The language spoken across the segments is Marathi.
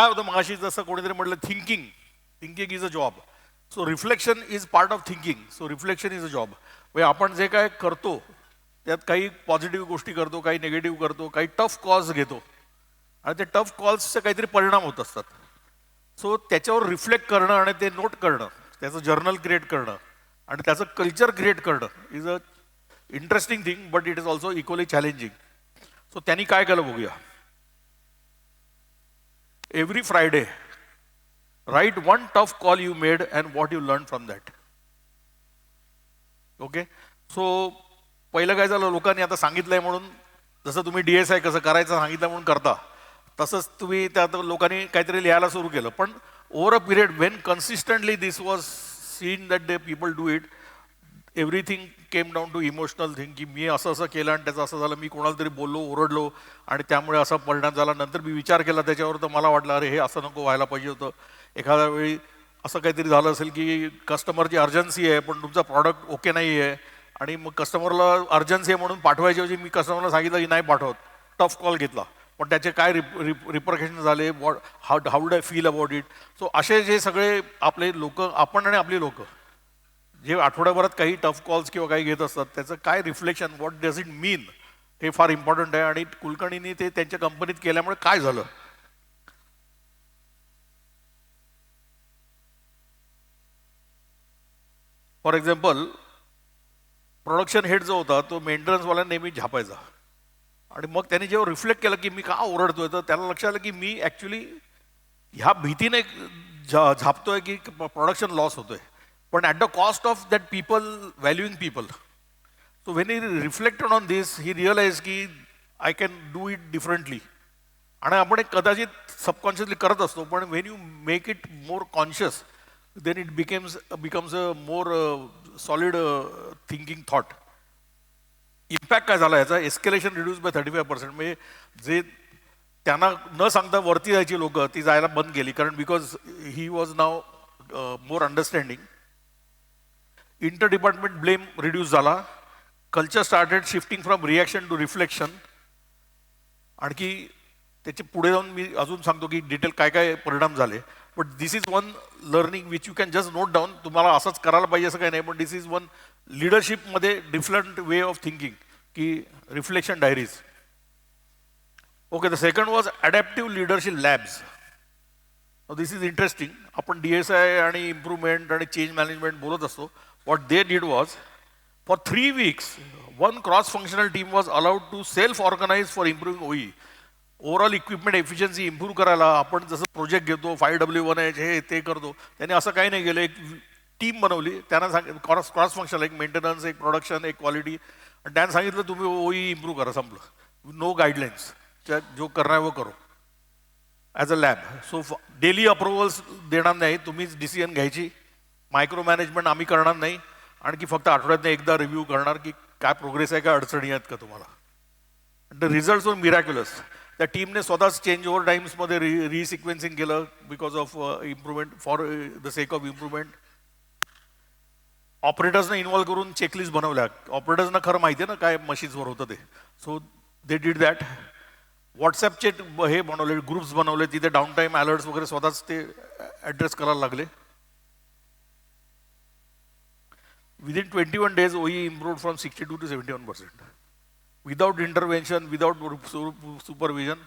काय होतं मगाशी जसं कोणीतरी म्हटलं thinking thinking is a job. So reflection is part of thinking. So reflection is a job. म्हणजे आपण जे काय करतो त्यात काही पॉझिटिव्ह गोष्टी करतो, काही निगेटिव्ह करतो, काही टफ कॉल्स घेतो आणि ते टफ कॉल्सचे काहीतरी परिणाम होत असतात. सो त्याच्यावर रिफ्लेक्ट करणं आणि ते नोट करणं, त्याचं जर्नल क्रिएट करणं आणि त्याचं कल्चर क्रिएट करणं is a interesting thing, but it is also equally challenging. So त्यांनी काय केलं बघूया. Every Friday write one tough call you made and what you learn from that. Okay. So पहिलं काय झालं, लोकांनी आता सांगितलंय म्हणून, जसं तुम्ही DSI कसं करायचं सांगितलं म्हणून करता, तसंच तुम्ही त्यात लोकांनी काहीतरी लिहायला सुरू केलं. पण over a period when consistently this was seen that they people do it, everything came down to emotional thing, की मी असं असं केलं आणि त्याचं असं झालं, मी कोणाला तरी बोललो, ओरडलो आणि त्यामुळे असा परिणाम झाला. नंतर मी विचार केला त्याच्यावर, तर मला वाटलं अरे हे असं नको व्हायला पाहिजे होतं. एखाद्या वेळी असं काहीतरी झालं असेल की कस्टमरची अर्जन्सी आहे पण तुमचा प्रॉडक्ट ओके नाही आहे आणि मग कस्टमरला अर्जन्सी आहे म्हणून पाठवायच्याऐवजी मी कस्टमरला सांगितलं की नाही पाठवत, टफ कॉल घेतला, पण त्याचे काय रिपरकेशन झाले, how do I feel about it. So असे जे सगळे आपले लोक, आपण आणि आपली लोक जे आठवड्याभरात काही टफ कॉल्स किंवा काही घेत असतात, त्याचं काय रिफ्लेक्शन, व्हॉट डज इट मीन, हे फार इम्पॉर्टंट आहे. आणि कुलकर्णींनी ते त्यांच्या कंपनीत केल्यामुळे काय झालं. फॉर एक्झाम्पल, प्रोडक्शन हेड जो होता तो मेंटेनन्सवाला नेहमी झापायचा आणि मग त्यांनी जेव्हा रिफ्लेक्ट केलं की मी का ओरडतोय, तर त्याला लक्षात आलं की मी ॲक्च्युली ह्या भीतीने झापतोय की प्रोडक्शन लॉस होतोय, पण at the cost of that people, valuing people. So when he reflected on this, he realise की I can do it differently. आणि आपण एक कदाचित सबकॉन्शियसली करत असतो, पण when you make it more conscious, then it becomes a more solid thinking thought. Impact काय झाला याचा, एस्केलेशन रिड्यूस बाय 35%. म्हणजे जे त्यांना न सांगता वरती जायची लोक ती जायला बंद केली, कारण because he was now more understanding. Inter department blame reduce झाला. Culture started shifting from reaction to reflection. आणखी त्याचे पुढे जाऊन मी अजून सांगतो की डिटेल काय काय परिणाम झाले. But this is one learning which you can just note down. तुम्हाला असंच करायला पाहिजे असं काही नाही, पण दिस इज वन लिडरशिपमध्ये डिफरंट वे ऑफ थिंकिंग, की reflection diaries. Okay. The second was adaptive leadership labs. This is interesting. आपण DSI आणि इम्प्रूव्हमेंट आणि चेंज मॅनेजमेंट बोलत असतो. What they did was, for 3 weeks one cross functional team was allowed to self organise for improving OE. Overall equipment efficiency improve करायला आपण जसं प्रोजेक्ट घेतो, 5W1H हे ते करतो, त्यांनी असं काही नाही केलं. एक टीम बनवली, त्यांना क्रॉस फंक्शनल, एक मेंटेनन्स, एक प्रोडक्शन, एक क्वालिटी, आणि त्यांना सांगितलं तुम्ही OE इम्प्रूव्ह करा, संपलं. नो गाईडलाईन्स, जो करणार वो करो as a lab. So daily approvals देणार नाही, तुम्हीच डिसिजन घ्यायची. मायक्रो मॅनेजमेंट आम्ही करणार नाही, आणखी फक्त आठवड्यातनं एकदा रिव्ह्यू करणार की काय प्रोग्रेस आहे का, अडचणी आहेत का तुम्हाला. द रिझल्ट्स वर मिरॅक्युलस. त्या टीमने स्वतःच चेंज ओव्हर टाईम्समध्ये रिसिक्वेन्सिंग केलं because of improvement, for the sake of improvement. ऑपरेटर्सना इन्व्हॉल्व करून चेकलिस्ट बनवल्या. ऑपरेटर्सना खरं माहिती आहे ना काय मशीन्सवर होतं ते. So they did that. व्हॉट्सॲपचे हे बनवले, ग्रुप्स बनवले, तिथे डाऊन टाईम अलर्ट्स वगैरे स्वतःच ते ॲड्रेस करायला लागले. Within 21 days OE improved from 62 to 71%. Without intervention, without supervision,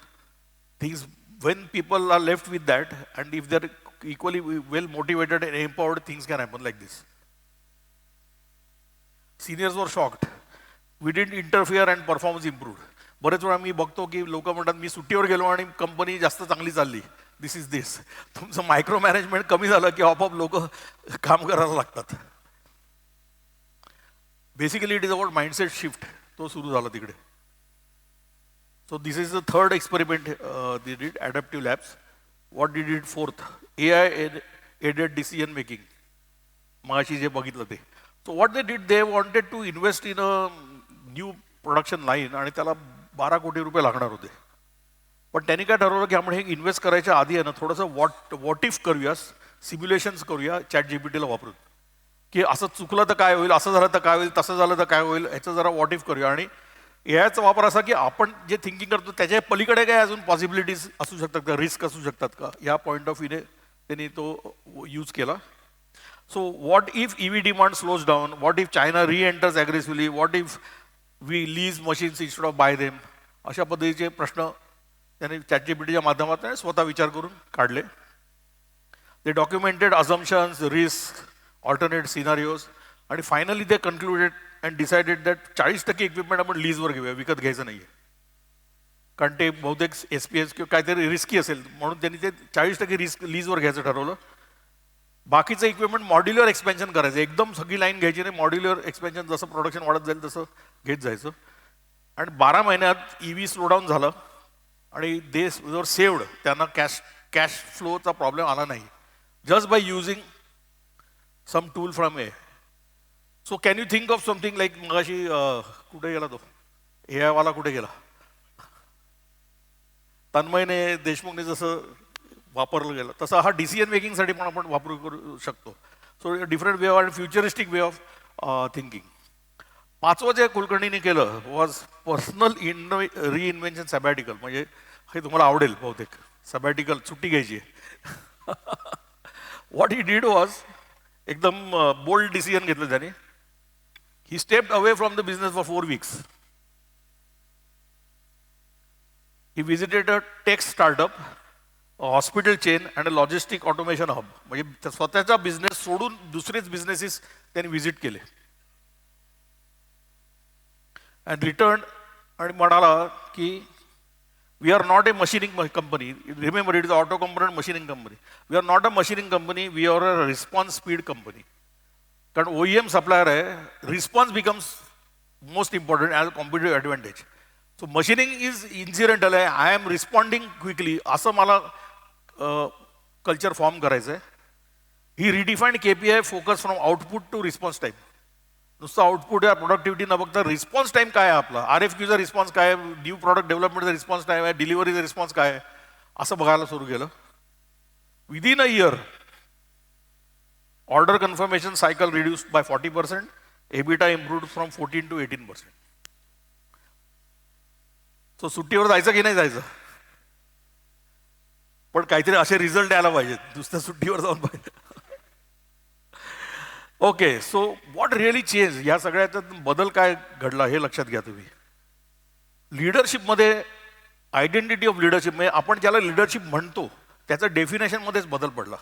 things, when people are left with that, and if they're equally well motivated and empowered, things can happen like this. Seniors were shocked. We didn't interfere and performance improved. बरेच वेळा मी बघतो की लोक म्हणतात मी सुट्टीवर गेलो आणि कंपनी जास्त चांगली चालली. दिस इज दिस. तुमचं मायक्रो मॅनेजमेंट कमी झालं की आपोआप लोक काम करायला लागतात. Basically it is about mindset shift. तो सुरू झाला तिकडे. So this is the third experiment they did, adaptive labs. What did it fourth, AI aided decision making. मगाशी जे बघितलं ते. So what they did, they wanted to invest in a new production line आणि त्याला 12 कोटी रुपये लागणार होते. पण त्यांनी काय ठरवलं की आपण हे इन्व्हेस्ट करायच्या आधी आहे ना थोडंसं व्हॉट इफ करूया, सिम्युलेशन्स करूया ChatGPTला वापरून, की असं चुकलं तर काय होईल, असं झालं तर काय होईल, तसं झालं तर काय होईल, ह्याचं जरा व्हॉट इफ करूया. आणि याचा वापर असा की आपण जे थिंकिंग करतो त्याच्या पलीकडे काय अजून पॉसिबिलिटीज असू शकतात का, रिस्क असू शकतात का, या पॉईंट ऑफ व्ह्यूने त्यांनी तो यूज केला. So what if EV demand slows down, what if China re-enters aggressively, what if we lease machines instead of buy them, अशा पद्धतीचे प्रश्न त्यांनी ChatGPTच्या माध्यमातून स्वतः विचार करून काढले. दे डॉक्युमेंटेड अझम्पशन्स, रिस्क, ऑल्टरनेट सिनारिओज, आणि finally they concluded and decided that 40% equipment आपण लीजवर घेऊया, विकत घ्यायचं नाही आहे, कारण ते बहुतेक SPS किंवा काहीतरी रिस्की असेल, म्हणून त्यांनी ते 40% रिस्क लीजवर घ्यायचं ठरवलं. बाकीचं इक्विपमेंट मॉड्युलर एक्सपेन्शन करायचं, एकदम सगळी लाईन घ्यायची नाही, मॉड्युलर एक्सपेन्शन जसं प्रोडक्शन वाढत जाईल तसं घेत जायचं. आणि 12 महिन्यात EV स्लोडाऊन झालं आणि दे वर सेव्ड, त्यांना कॅश फ्लोचा प्रॉब्लेम आला नाही, just by using some tool from a. So can you think of something like, मगाशी कुठे गेला तो AI वाला, कुठे गेला, तन्मयने देशमुखने जसं वापरलं गेलं तसं हा डिसिजन मेकिंगसाठी पण आपण वापरू करू शकतो. So different way of futuristic way of thinking. 5वं जे कुलकर्णीने केलं वॉज पर्सनल रिइन्व्हेन्शन सॅबॅटिकल. म्हणजे हे तुम्हाला आवडेल बहुतेक, सॅबॅटिकल, सुट्टी घ्यायची. व्हॉट ही डीड वॉज, एकदम बोल्ड डिसिजन घेतलं त्याने. He stepped away from the business for 4 weeks. He visited a tech startup, hospital chain and a logistic automation hub. म्हणजे स्वतःचा बिझनेस सोडून दुसरेच बिझनेसेस त्यांनी व्हिजिट केले. अँड रिटर्न आणि म्हणाला की we are not a machining company. Remember, it is auto component machining company. We are not a machining company, we are a response speed company. कारण OEM सप्लायर आहे, response becomes most important as a competitive advantage. So machining is incidental आहे, आय एम रिस्पॉन्डिंग क्विकली, असं मला कल्चर फॉर्म करायचं आहे. He redefined KPI focus from output to response time. नुसतं आउटपुट या प्रोडक्टिव्हिटी न बघता रिस्पॉन्स टाईम काय आहे आपला, RFQचा रिस्पॉन्स काय आहे, न्यू प्रॉडक्ट डेव्हलपमेंटचा रिस्पॉन्स टाईम आहे, डिलिव्हरीचा रिस्पॉन्स काय आहे, असं बघायला सुरू केलं. Within a year order confirmation cycle reduced by 40%, EBITDA improved from 14 to 18%. So सुट्टीवर जायचं की नाही जायचं, पण काहीतरी असे रिझल्ट यायला पाहिजेत, नुसत्या सुट्टीवर जाऊन पाहिजे. Okay, so what really change, या सगळ्यात बदल काय घडला हे लक्षात घ्या तुम्ही. लीडरशिपमध्ये आयडेंटिटी ऑफ लीडरशिप, म्हणजे आपण ज्याला लीडरशिप म्हणतो त्याचं डेफिनेशनमध्येच बदल पडला.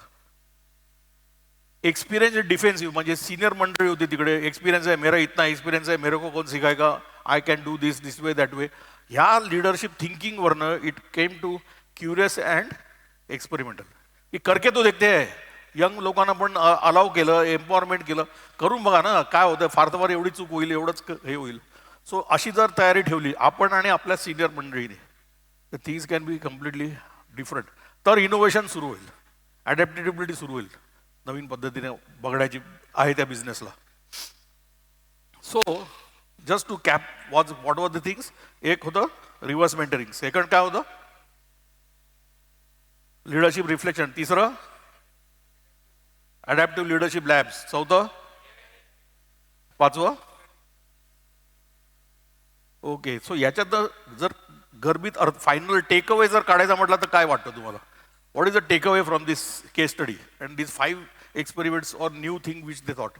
एक्सपिरियन्स डिफेन्सिव्ह, म्हणजे सिनियर मंडळी होती तिकडे, एक्सपिरियन्स आहे मेरा, इतना एक्सपिरियन्स आहे मेरे को कौन सिखाएगा, I can do this way that way. ह्या लीडरशिप थिंकिंगवरनं it came to curious and experimental. की करके तो देखते आहे, यंग लोकांना पण अलाव केलं, एम्पॉवरमेंट केलं, करून बघा ना काय होतं, फार तर फार एवढी चूक होईल, एवढंच हे होईल. सो अशी जर तयारी ठेवली आपण आणि आपल्या सिनियर मंडळीने, तर things can be completely different. तर इनोव्हेशन सुरू होईल, ॲडॅप्टेबिलिटी सुरू होईल, नवीन पद्धतीने बघण्याची आहे त्या बिझनेसला. So just to cap was what was the things. एक होतं रिव्हर्स मेंटरिंग, सेकंड काय होतं लीडरशिप रिफ्लेक्शन, तिसरं अडॅप्टिव्ह लीडरशिप लॅब्स, चौथं, पाचवं. ओके, सो याच्यात जर गर्भित अर्थ फायनल टेक अवे जर काढायचा म्हटलं तर काय वाटतं तुम्हाला, what is the take away from this case study and this 5 experiments or new thing which they thought?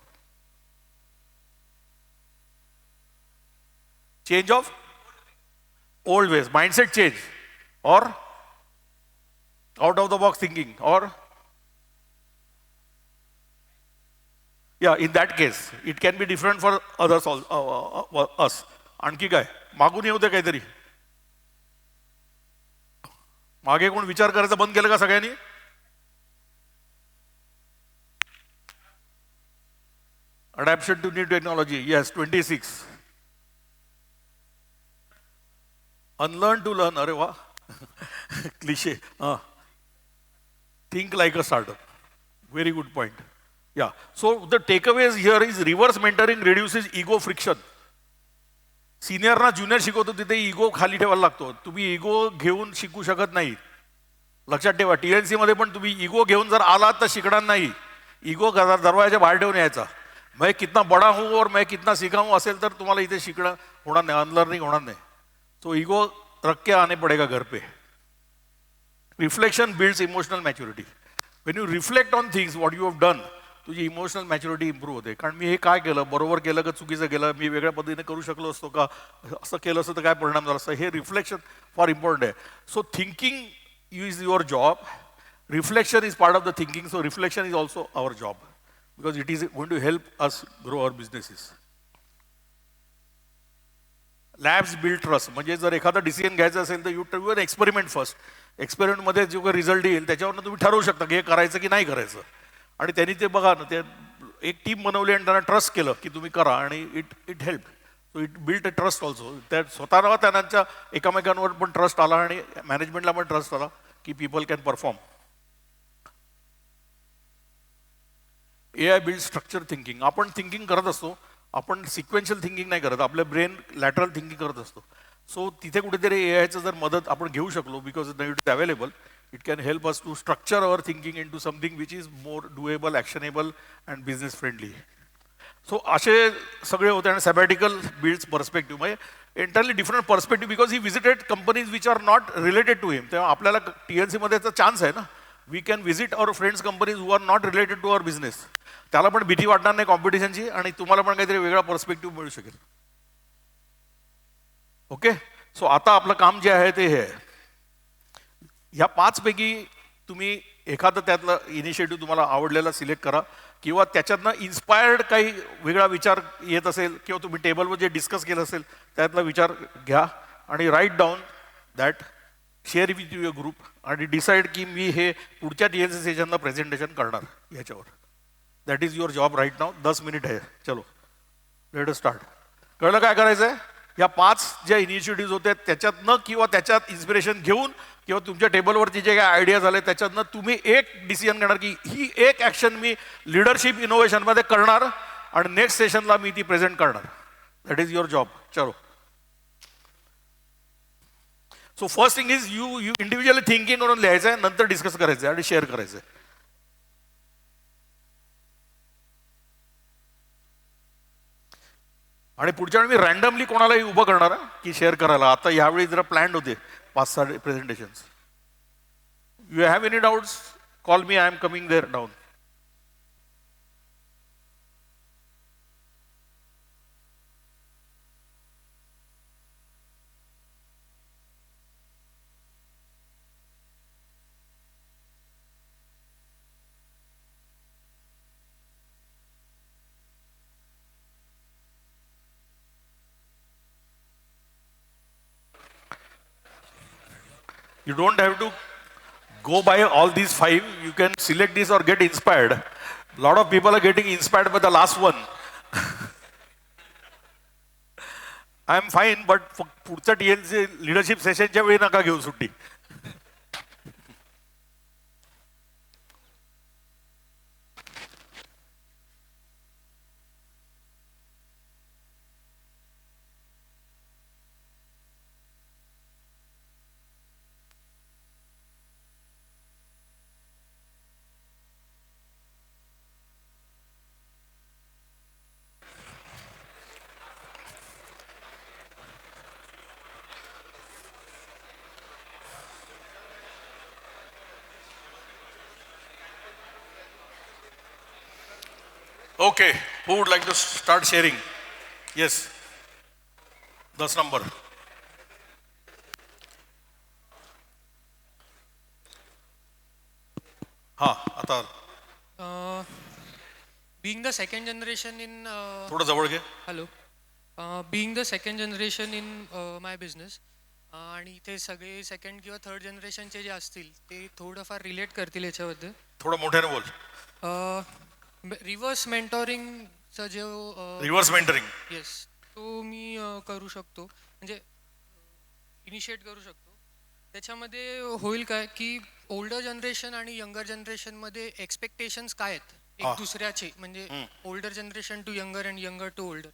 Change of old ways, mindset change, or out of the box thinking, or yeah, in that case it can be different for others also, us. आणखी काय मागून येऊ दे काहीतरी, मागे कोण विचार करायचा बंद केलं का सगळ्यांनी. Adaptation to new technology, yes, 26. Unlearn to learn, अरे वा, cliché. Think like a startup, very good point. Yeah, so the takeaways here is reverse mentoring reduces ego friction. सिनियरना ज्युनियर शिकवतो तिथे इगो खाली ठेवायला लागतो, तुम्ही इगो घेऊन शिकू शकत नाही. लक्षात ठेवा, TNC मध्ये पण तुम्ही इगो घेऊन जर आलात तर शिकणार नाही. इगो दरवाजाच्या बाहेर ठेवून यायचा. मैं कितना बड़ा हूं और मैं कितना सीखा हूं असेल तर तुम्हाला इथे शिकणं होणार नाही, अनलर्निंग होणार नाही. तो इगो रख के आने पडेगा घर पे. Reflection builds emotional maturity. When you reflect on things what you have done, तुझी इमोशनल मॅच्युरिटी इम्प्रूव्ह होते. कारण मी हे काय केलं, बरोबर केलं का चुकीचं केलं, मी वेगळ्या पद्धतीने करू शकलो असतो का, असं केलं असतं तर काय परिणाम झाला असतं, हे रिफ्लेक्शन फार इम्पॉर्टंट आहे. So thinking is your job, reflection is part of the thinking. So reflection is also our job because it is going to help us grow our businesses. Labs build trust. म्हणजे जर एखादा डिसिजन घ्यायचा असेल तर you do an experiment first. एक्सपेरिमेंटमध्ये जो काही रिझल्ट येईल त्याच्यावरनं तुम्ही ठरवू शकता की हे करायचं की नाही करायचं. आणि त्यांनी ते बघा ना, ते एक टीम बनवली आणि त्यांना ट्रस्ट केलं की तुम्ही करा, आणि it it help. So it build a trust also. त्या स्वतःला त्यांच्या एकामेकांवर पण ट्रस्ट आला आणि मॅनेजमेंटला पण ट्रस्ट आला की people can perform. AI build structure thinking. आपण थिंकिंग करत असतो, आपण सिक्वेन्शियल थिंकिंग नाही करत, आपलं ब्रेन लॅटरल थिंकिंग करत असतो. सो तिथे कुठेतरी AIचं जर मदत आपण घेऊ शकलो, because it is available, it can help us to structure our thinking into something which is more doable, actionable and business friendly. So असे सगळे होते. आणि सॅबॅटिकल बिल्ड्स पर्स्पेक्टिव्ह, म्हणजे entirely different perspective, because he visited companies which are not related to him. तेव्हा आपल्याला TNC मध्ये याचा चान्स आहे ना. We can visit our friends companies who are not related to our business. त्याला पण भीती वाटणार नाही कॉम्पिटिशनची, आणि तुम्हाला पण काहीतरी वेगळा पर्स्पेक्टिव्ह मिळू शकेल. ओके. सो आता आपलं काम जे आहे ते हे आहे, ह्या 5 पैकी तुम्ही एखादं त्यातलं इनिशिएटिव्ह तुम्हाला आवडलेला सिलेक्ट करा, किंवा त्याच्यातनं इन्स्पायर्ड काही वेगळा विचार येत असेल, किंवा तुम्ही टेबलवर जे डिस्कस केलं असेल त्यातला विचार घ्या आणि write down that, share with your group, आणि डिसाईड की मी हे पुढच्या TNC सेशनला प्रेझेंटेशन करणार ह्याच्यावर. That is your job right now. 10 minute आहे. चलो लेट अस स्टार्ट. कळलं काय करायचं आहे? या 5 ज्या इनिशिएटिव्ह होत्या त्याच्यातनं, किंवा त्याच्यात इन्स्पिरेशन घेऊन, किंवा तुमच्या टेबलवरती जे काही आयडियाज आले त्याच्यातनं तुम्ही एक डिसिजन घेणार की ही एक ॲक्शन मी लिडरशिप इनोव्हेशनमध्ये करणार, आणि नेक्स्ट सेशनला मी ती प्रेझेंट करणार. That is your job. चलो. So first thing is you individually thinking करून लिहायचं आहे, नंतर डिस्कस करायचं आहे आणि शेअर करायचं आहे. आणि पुढच्या वेळी मी रँडमली कोणालाही उभं करणार आहे की शेअर करायला. आता यावेळी जरा प्लॅन्ड होते 5-6 presentations. You have any doubts, call me, I am coming there down. You don't have to go by all these 5. You can select this or get inspired. A lot of people are getting inspired by the last one. I am fine, but पुढच्या TNC लीडरशिप सेशनच्या वेळी नका घेऊ सुट्टी. Okay, who would like to start sharing? Yes. 10 number. हाँ आता being the second generation in थोडं जवळ घे. hello being the second generation in my business आणि इथे सगळे सेकंड किंवा थर्ड जनरेशनचे जे असतील ते थोडंफार रिलेट करतील याच्याबद्दल. थोडं मोठ्याने बोल. रिव्हर्स मेंटॉरिंगचा जो रिव्हर्स मेंटरिंग. येस, तो मी करू शकतो, म्हणजे इनिशिएट करू शकतो. त्याच्यामध्ये होईल काय की ओल्डर जनरेशन आणि यंगर जनरेशनमध्ये एक्सपेक्टेशन्स काय आहेत एक दुसऱ्याचे, म्हणजे older generation to younger and younger to older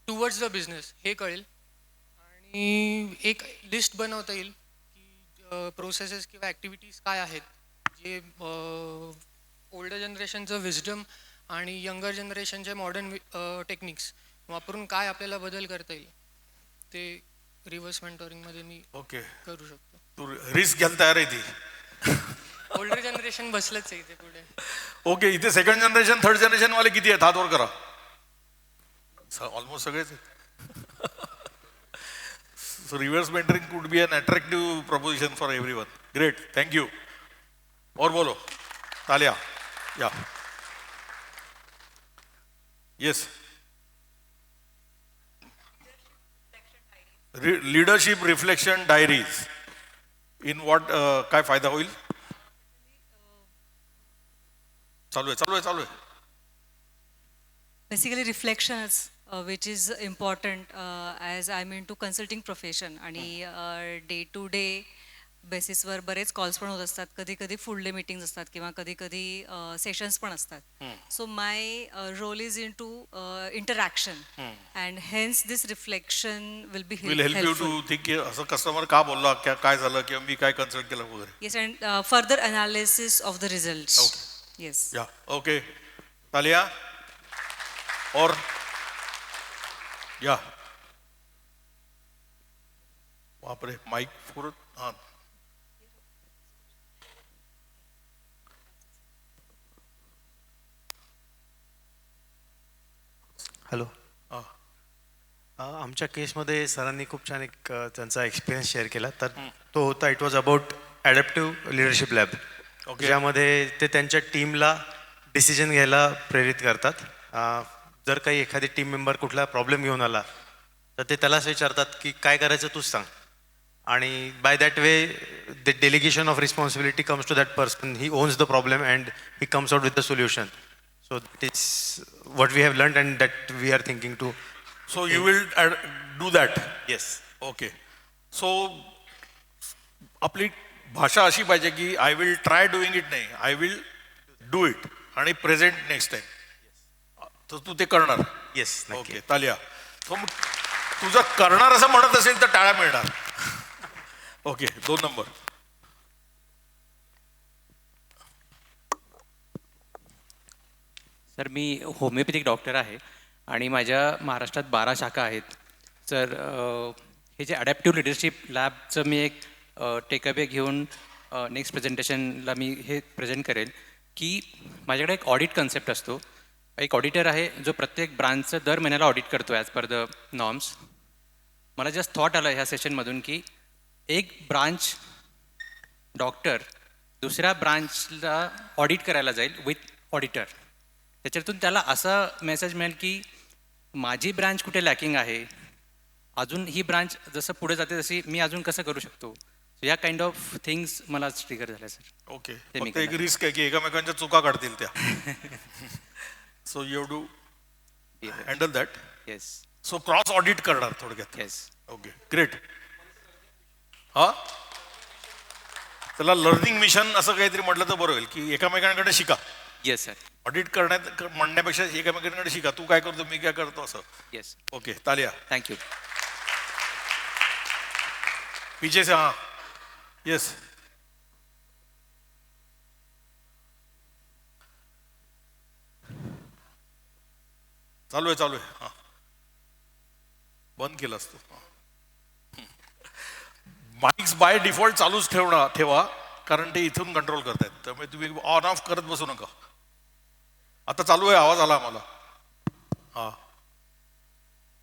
towards the business हे कळेल. आणि एक लिस्ट बनवता येईल की प्रोसेसेस किंवा ॲक्टिव्हिटीज काय आहेत जे ओल्डर जनरेशनचं विजडम आणि यंगर जनरेशनचे मॉडर्न टेक्निक्स वापरून काय आपल्याला बदल करता येईल. ते रिव्हर्स मेंटोरिंगमध्ये मी ओके, करू शकतो. तू रिस्क घ्यायला तयार आहे ती. ओल्डर जनरेशन बसलंच आहे इथे पुढे. ओके, इथे सेकंड जनरेशन थर्ड जनरेशन वाले किती आहेत? हात वर करा. ऑलमोस्ट सगळेच आहेत. So reverse mentoring could be an attractive proposition for everyone. Great, thank you. और बोलो, तालिया. Yeah, yes. Leadership reflection diaries in what, काय फायदा होईल? चालू आहे, चालू आहे, चालू आहे. Basically reflections which is important as I'm into consulting profession आणि डे टू डे बेसिसवर बरेच कॉल्स पण होत असतात, कधी कधी फुल डे मीटिंग्स असतात किंवा कधी कधी सेशन्स पण असतात. So my role is in to interaction and hence this reflection will be will help you to think की असं कस्टमर का बोलला, काय झालं, किंवा मी काय कन्सल्ट केलं वगैरे. Yes and further analysis of the results. Yes. या, ओके. तालिया. और या, बापरे, माइक फोर. हाँ, हॅलो. हाँ. आमच्या केसमध्ये सरांनी खूप छान एक त्यांचा एक्सपिरियन्स शेअर केला. तर तो होता, it was about adaptive leadership lab. Okay. ज्यामध्ये ते त्यांच्या टीमला डिसिजन घ्यायला प्रेरित करतात. जर काही एखादी टीम मेंबर कुठला प्रॉब्लेम घेऊन आला तर ते त्यालाच विचारतात की काय करायचं तूच सांग. आणि by that way the delegation of responsibility comes to that person. He owns the problem and he comes out with the solution. So this what we have learned and that we are thinking to. So you will do that. Yes. Okay. So आपली भाषा अशी पाहिजे की I will try doing it, नाही आय विल डू इट आणि प्रेझेंट नेक्स्ट टाइम. तर तू ते करणार. Yes. ओके, तालिया. तो मग तुझं करणार असं म्हणत असेल तर टाळ्या मिळणार. Okay, 2 number. सर, मी होमिओपॅथिक डॉक्टर आहे आणि माझ्या महाराष्ट्रात 12 शाखा आहेत. सर, हे जे अडॅप्टिव्ह लिडरशिप लॅबचं मी एक टेकअवे घेऊन नेक्स्ट प्रेझेंटेशनला मी हे प्रेझेंट करेल की माझ्याकडे एक ऑडिट कन्सेप्ट असतो. एक ऑडिटर आहे जो प्रत्येक ब्रांचचं दर महिन्याला ऑडिट करतो ॲज पर द नॉर्म्स. मला जस्ट थॉट आलं ह्या सेशनमधून की एक ब्रांच डॉक्टर दुसऱ्या ब्रांचला ऑडिट करायला जाईल विथ ऑडिटर. त्याच्यातून त्याला असा मेसेज मिळेल की माझी ब्रांच कुठे लॅकिंग आहे, अजून ही ब्रांच जसं पुढे जाते तशी मी अजून कसं करू शकतो. सो या काइंड ऑफ थिंग्स मला ट्रिगर झाल्या सर. ओके, ते मी फक्त एक रिस्क आहे की एकमेकांच्या चुका काढतील त्या. So you have to handle that. Yes. So cross audit करणार थोडक्यात. येस. Okay, great. हा, त्याला लर्निंग मिशन असं काहीतरी म्हटलं तर बरं होईल की एकामेकांकडे शिका. Yes sir. ऑडिट करण्यात म्हणण्यापेक्षा एकामेकांकडे शिका, तू काय करतो मी काय करतो असं. येस. ओके, तालिया. थँक्यू. पीछे से. हाँ, यस. चालू आहे, चालू आहे. हा, बंद केलं असतो. माइक्स बाय डिफॉल्ट चालूच ठेवा कारण ते इथून कंट्रोल करतायत, त्यामुळे तुम्ही ऑन ऑफ करत बसू नका. आता चालू आहे, आवाज आला मला. हा,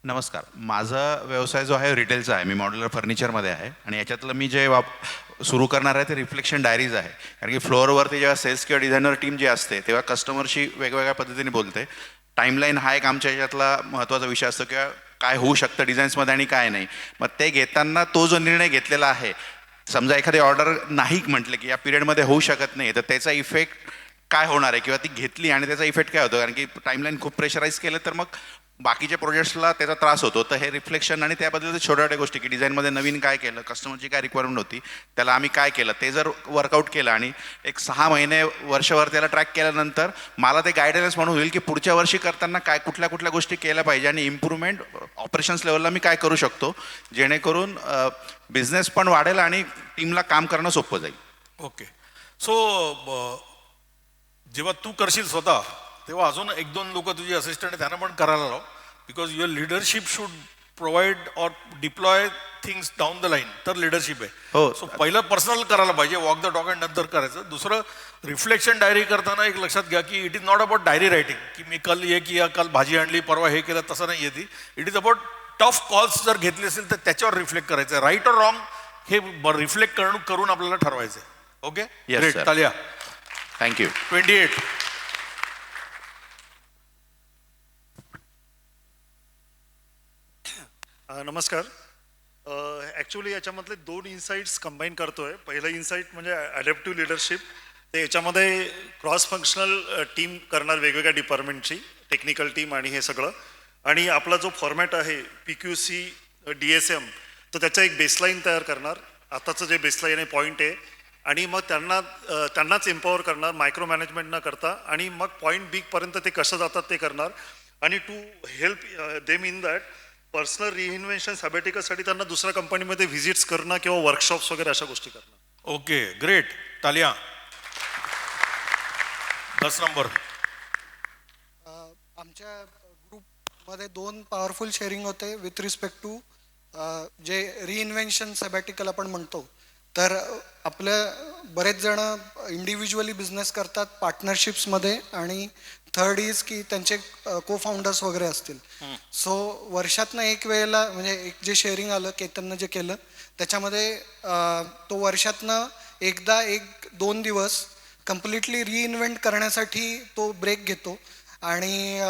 नमस्कार. माझा व्यवसाय जो आहे रिटेलचा आहे. मी मॉड्युलर फर्निचरमध्ये आहे आणि याच्यातलं मी जे सुरू करणार आहे ते रिफ्लेक्शन डायरीज आहे. कारण की फ्लोअरवरती जेव्हा सेल्स किंवा डिझायनर टीम जी असते तेव्हा कस्टमरशी वेगवेगळ्या पद्धतीने बोलते. टाईमलाईन हा एक आमच्या याच्यातला महत्त्वाचा विषय असतो किंवा काय होऊ शकतं डिझाईन्समध्ये आणि काय नाही. मग ते घेताना तो जो निर्णय घेतलेला आहे, समजा एखादी ऑर्डर नाही म्हटलं की या पिरियडमध्ये होऊ शकत नाही, तर त्याचा इफेक्ट काय होणार आहे किंवा ती घेतली आणि त्याचा इफेक्ट काय होतो. कारण की टाईमलाईन खूप प्रेशराईज केलं तर मग बाकीच्या प्रोजेक्ट्सला त्याचा त्रास होतो. तर हे रिफ्लेक्शन आणि त्याबद्दलच्या छोट्या छोट्या गोष्टी की डिझाईनमध्ये नवीन काय केलं, कस्टमरची काय रिक्वायरमेंट होती, त्याला आम्ही काय केलं, ते जर वर्कआउट केलं आणि एक 6 महिने वर्षभर त्याला ट्रॅक केल्यानंतर मला ते गायडन्स म्हणून होईल की पुढच्या वर्षी करताना काय कुठल्या कुठल्या गोष्टी केल्या पाहिजे आणि इम्प्रूव्हमेंट ऑपरेशन्स लेवलला मी काय करू शकतो जेणेकरून बिझनेस पण वाढेल आणि टीमला काम करणं सोपं जाईल. ओके. सो जेव्हा तू करशील स्वतः तेव्हा अजून 1-2 लोक तुझे असिस्टंट त्यांना पण करायला लाव, because your leadership should provide or deploy things down the line तर लिडरशिप आहे. हो. सो पहिलं पर्सनल करायला पाहिजे, वॉक द टॉक अँड नंतर करायचं. दुसरं रिफ्लेक्शन डायरी करताना एक लक्षात घ्या की it is not about diary writing की मी कल हे किया, कल भाजी आणली, परवा हे केलं, तसं नाही आहे ती. It is about tough calls जर घेतले असेल तर त्याच्यावर रिफ्लेक्ट करायचं. राईट और रॉंग हे रिफ्लेक्ट करून आपल्याला ठरवायचं. Okay, Yes, great, sir. तालिया. थँक्यू. 28. नमस्कार. ॲक्च्युली याच्यामधले 2 इन्साईट्स कंबाईन करतोय. पहिलं इन्साईट म्हणजे ॲडॅप्टिव्ह लिडरशिप. ते याच्यामध्ये क्रॉस फंक्शनल टीम करणार वेगवेगळ्या डिपार्टमेंटची, टेक्निकल टीम आणि हे सगळं. आणि आपला जो फॉर्मॅट आहे PQC DSM, तर त्याचा एक बेसलाईन तयार करणार. आताचं जे बेसलाईन आहे पॉईंट आहे, आणि मग त्यांनाच एम्पॉवर करणार मायक्रो मॅनेजमेंट न करता. आणि मग पॉईंट बीपर्यंत ते कसं जातात ते करणार. आणि to help them in that personal reinvention सॅबॅटिकलसाठी त्यांना दुसऱ्या कंपनीमध्ये व्हिजिट्स करणं किंवा वर्कशॉप्स वगैरे अशा गोष्टी करणं. ओके, ग्रेट, तालिया. 10 नंबर. आमच्या ग्रुपमध्ये 2 पॉवरफुल शेअरिंग होते विथ रिस्पेक्ट टू जे रिइन्व्हेन्शन सॅबॅटिकल आपण म्हणतो. तर आपलं बरेच जण इंडिव्हिज्युअली बिझनेस करतात पार्टनरशिप्समध्ये, आणि थर्ड इज की त्यांचे को फाउंडर्स वगैरे असतील. सो वर्षातनं एक वेळेला म्हणजे एक जे शेअरिंग आलं केतननं जे केलं त्याच्यामध्ये तो वर्षातनं एकदा 1-2 दिवस कम्प्लिटली रिइन्व्हेंट करण्यासाठी तो ब्रेक घेतो. आणि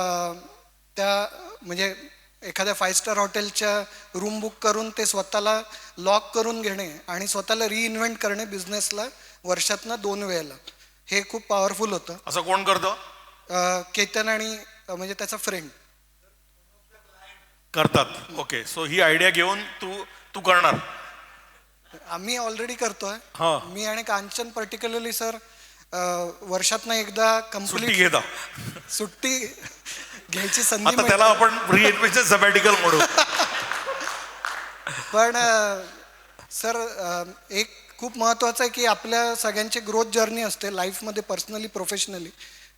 त्या म्हणजे एखाद्या 5 स्टार हॉटेलच्या रूम बुक करून ते स्वतःला लॉक करून घेणे आणि स्वतःला रिइन्व्हेंट करणे बिझनेसला वर्षातनं 2 वेळेला, हे खूप पॉवरफुल होतं. असं कोण करतं? केतन आणि म्हणजे त्याचा फ्रेंड करतात. ओके, सो ही आयडिया घेऊन तू करणार. आम्ही ऑलरेडी करतोय. हा. मी आणि कांचन पर्टिक्युलरली सर वर्षातनं एकदा सुट्टी कम्प्लीट घेता. सुट्टी घ्यायची संधी आता त्याला मिळते. आपण रिइन्व्हेन्शन सबॅटिकल म्हणू. पण सर एक खूप महत्त्वाचं आहे की आपल्या सगळ्यांची ग्रोथ जर्नी असते लाईफमध्ये, पर्सनली प्रोफेशनली.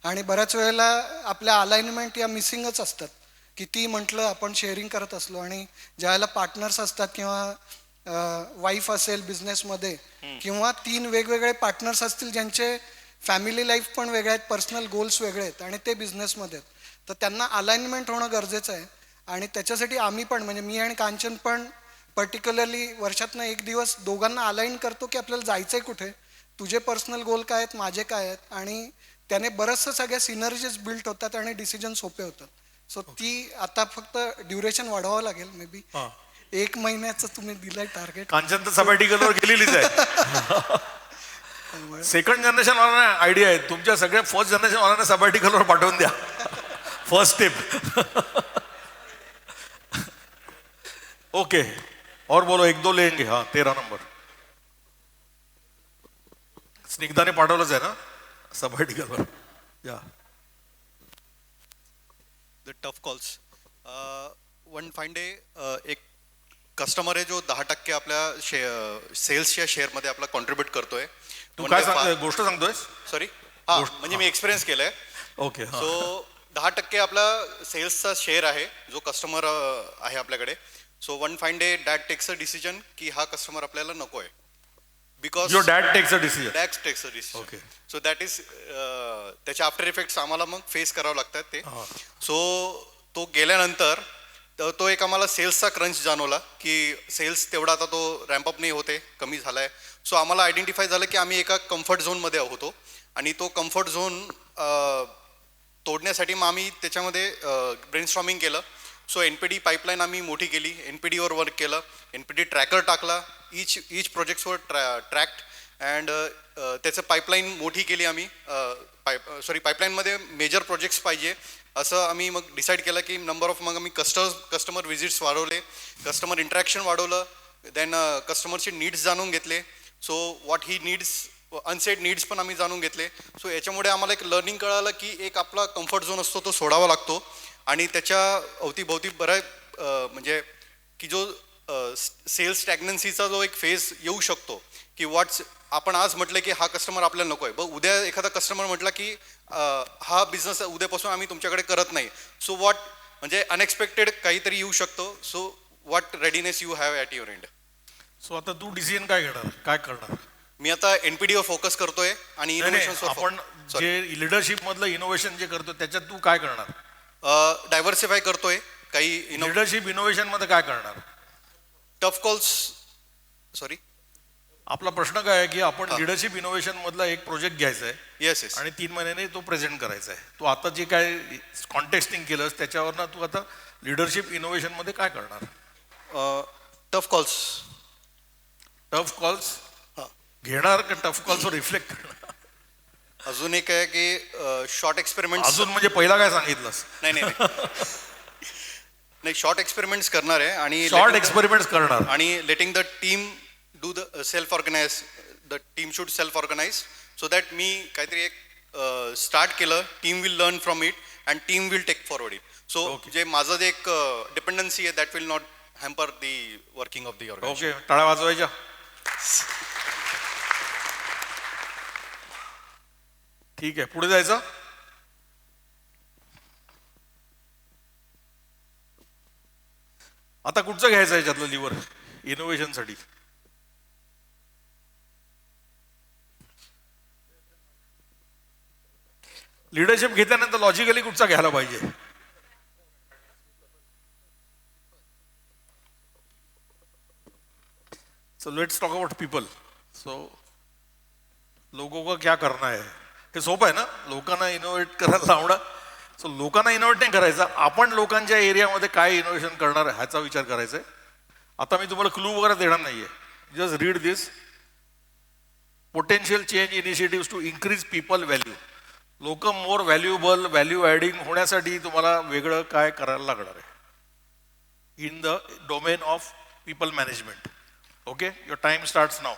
आणि बऱ्याच वेळेला आपल्या अलाइनमेंट या मिसिंगच असतात. किती म्हटलं आपण शेअरिंग करत असलो, आणि ज्यावेळेला पार्टनर्स असतात किंवा वाईफ असेल बिझनेसमध्ये, किंवा 3 वेगवेगळे पार्टनर्स असतील ज्यांचे फॅमिली लाईफ पण वेगळे आहेत, पर्सनल गोल्स वेगळे आहेत, आणि ते बिझनेसमध्ये आहेत, तर त्यांना अलाइनमेंट होणं गरजेचं आहे. आणि त्याच्यासाठी आम्ही पण म्हणजे मी आणि कांचन पण पर्टिक्युलरली वर्षातनं 1 दिवस दोघांना अलाइन करतो की आपल्याला जायचं आहे कुठे, तुझे पर्सनल गोल काय आहेत, माझे काय आहेत, आणि त्याने बरंचसं सगळ्या सिनर्जीज बिल्ट होतात आणि डिसिजन सोपे होतात. सो ती आता फक्त ड्युरेशन वाढवावं लागेल. मे बी 1 महिन्याचं तुम्ही दिलंय टार्गेट. कांचन तर सबॅटिकलवर गेलेलीच आहे. सेकंड जनरेशन वाल्यांना आयडिया आहे, तुमच्या सगळ्या फर्स्ट जनरेशन वाल्यांना सबॅटिकलवर पाठवून द्या. First step. ओके, और बोलो, 1-2 लेंगे. हाँ, 13 नंबर. स्निग्धाने पाठवलंच आहे ना सबॅटिकलवर. या. The tough calls. One fine day एक कस्टमर आहे जो 10% आपल्या सेल्सच्या शेअरमध्ये आपला कॉन्ट्रीब्यूट करतोय. तू काय सांगतोय, गोष्ट सांगतोय? सॉरी, हा, म्हणजे मी एक्सपिरियन्स केलंय. ओके. सो 10% आपला सेल्सचा शेअर आहे जो कस्टमर आहे आपल्याकडे. So one fine day dad takes a decision की हा कस्टमर आपल्याला नको आहे. Because your dad takes a decision. Dad takes a decision. Okay. So that is त्याचे आफ्टर इफेक्ट्स आम्हाला मग फेस करावं लागतात ते. सो तो गेल्यानंतर तो एक आम्हाला सेल्सचा क्रंच जाणवला की सेल्स तेवढा आता तो रॅम्पअप नाही होते, कमी झाला आहे. सो आम्हाला आयडेंटिफाय झालं की आम्ही एका कम्फर्ट झोनमध्ये होतो, आणि तो कम्फर्ट झोन तोडण्यासाठी मग आम्ही त्याच्यामध्ये ब्रेनस्टॉर्मिंग केलं. सो NPD पाईपलाईन आम्ही मोठी केली, NPDवर वर्क केलं, NPD ट्रॅकर टाकला, इच प्रोजेक्ट्सवर ट्रॅक्ट, अँड त्याचं पाईपलाईन मोठी केली आम्ही. पाईपलाईनमध्ये मेजर प्रोजेक्ट्स पाहिजे असं आम्ही मग डिसाईड केलं की नंबर ऑफ मग आम्ही कस्टमर व्हिजिट्स वाढवले, कस्टमर इंटरॅक्शन वाढवलं, देन कस्टमरचे नीड्स जाणून घेतले. So what he needs, unsaid needs पण आम्ही जाणून घेतले. सो याच्यामुळे आम्हाला एक लर्निंग कळालं की एक आपला कम्फर्ट झोन असतो तो सोडावा लागतो, आणि त्याच्या अवतीभोवती बरं म्हणजे की जो सेल्स स्टॅग्नन्सीचा जो एक फेज येऊ शकतो की आपण आज म्हटलं की हा कस्टमर आपल्याला नको आहे, उद्या एखादा कस्टमर म्हटला की हा बिझनेस उद्यापासून आम्ही तुमच्याकडे करत नाही. सो व्हॉट म्हणजे अनएक्सपेक्टेड काहीतरी येऊ शकतो. So what readiness you have at your end. So आता तू डिसिजन काय घेणार, काय करणार? मी आता NPD वर फोकस करतोय आणि नाही, नाही, innovations आपण जे लिडरशिप मधलं इनोव्हेशन जे करतो त्याच्यात तू काय करणार? डायव्हर्सिफाय करतोय काही लिडरशिप इनोव्हेशन मध्ये काय करणार? Tough calls. सॉरी, आपला प्रश्न काय आहे की आपण लिडरशिप इनोव्हेशन मधला एक प्रोजेक्ट घ्यायचा आहे येस येस. आणि 3 महिन्याने तो प्रेझेंट करायचा आहे. तू आता जे काय कॉन्टेक्स्टिंग केलंस त्याच्यावरनं तू आता लिडरशिप इनोव्हेशन मध्ये काय करणार? Tough calls. टफ कॉल्स घेणार का टफ कॉल्सवर रिफ्लेक्ट करणार? अजून एक आहे की शॉर्ट एक्सपेरिमेंट. अजून म्हणजे पहिला काय सांगितलंस? नाही नाही नाही, शॉर्ट एक्सपेरिमेंट्स करणार आहे आणि शॉर्ट एक्सपेरिमेंट्स करणार आणि letting the team do the self organise. The team should self organise so that मी काहीतरी एक स्टार्ट केलं, team will learn from it and team will take forward it. So जे माझं जे एक डिपेंडन्सी आहे that will not hamper the working of the organisation. Okay, टाळ्या वाजवायच्या. ठीक आहे, पुढे जायचं. आता कुठचं घ्यायचं याच्यातलं लिव्हर इनोव्हेशन साठी? लिडरशिप घेतल्यानंतर लॉजिकली कुठचा घ्यायला पाहिजे? So let's talk about people. So लोगों का क्या करना है, हे सोपं आहे ना, लोकांना इनोव्हेट करायला लावणं. सो लोकांना इनोव्हेट नाही करायचं, आपण लोकांच्या एरियामध्ये काय इनोव्हेशन करणार आहे ह्याचा विचार करायचा आहे. आता मी तुम्हाला क्लू वगैरे देणार नाहीये, just read this. Potential change initiatives to increase people value. लोक मोर व्हॅल्युएबल, व्हॅल्यू ॲडिंग होण्यासाठी तुम्हाला वेगळं काय करायला लागणार आहे in the domain of people management. Okay, your time starts now.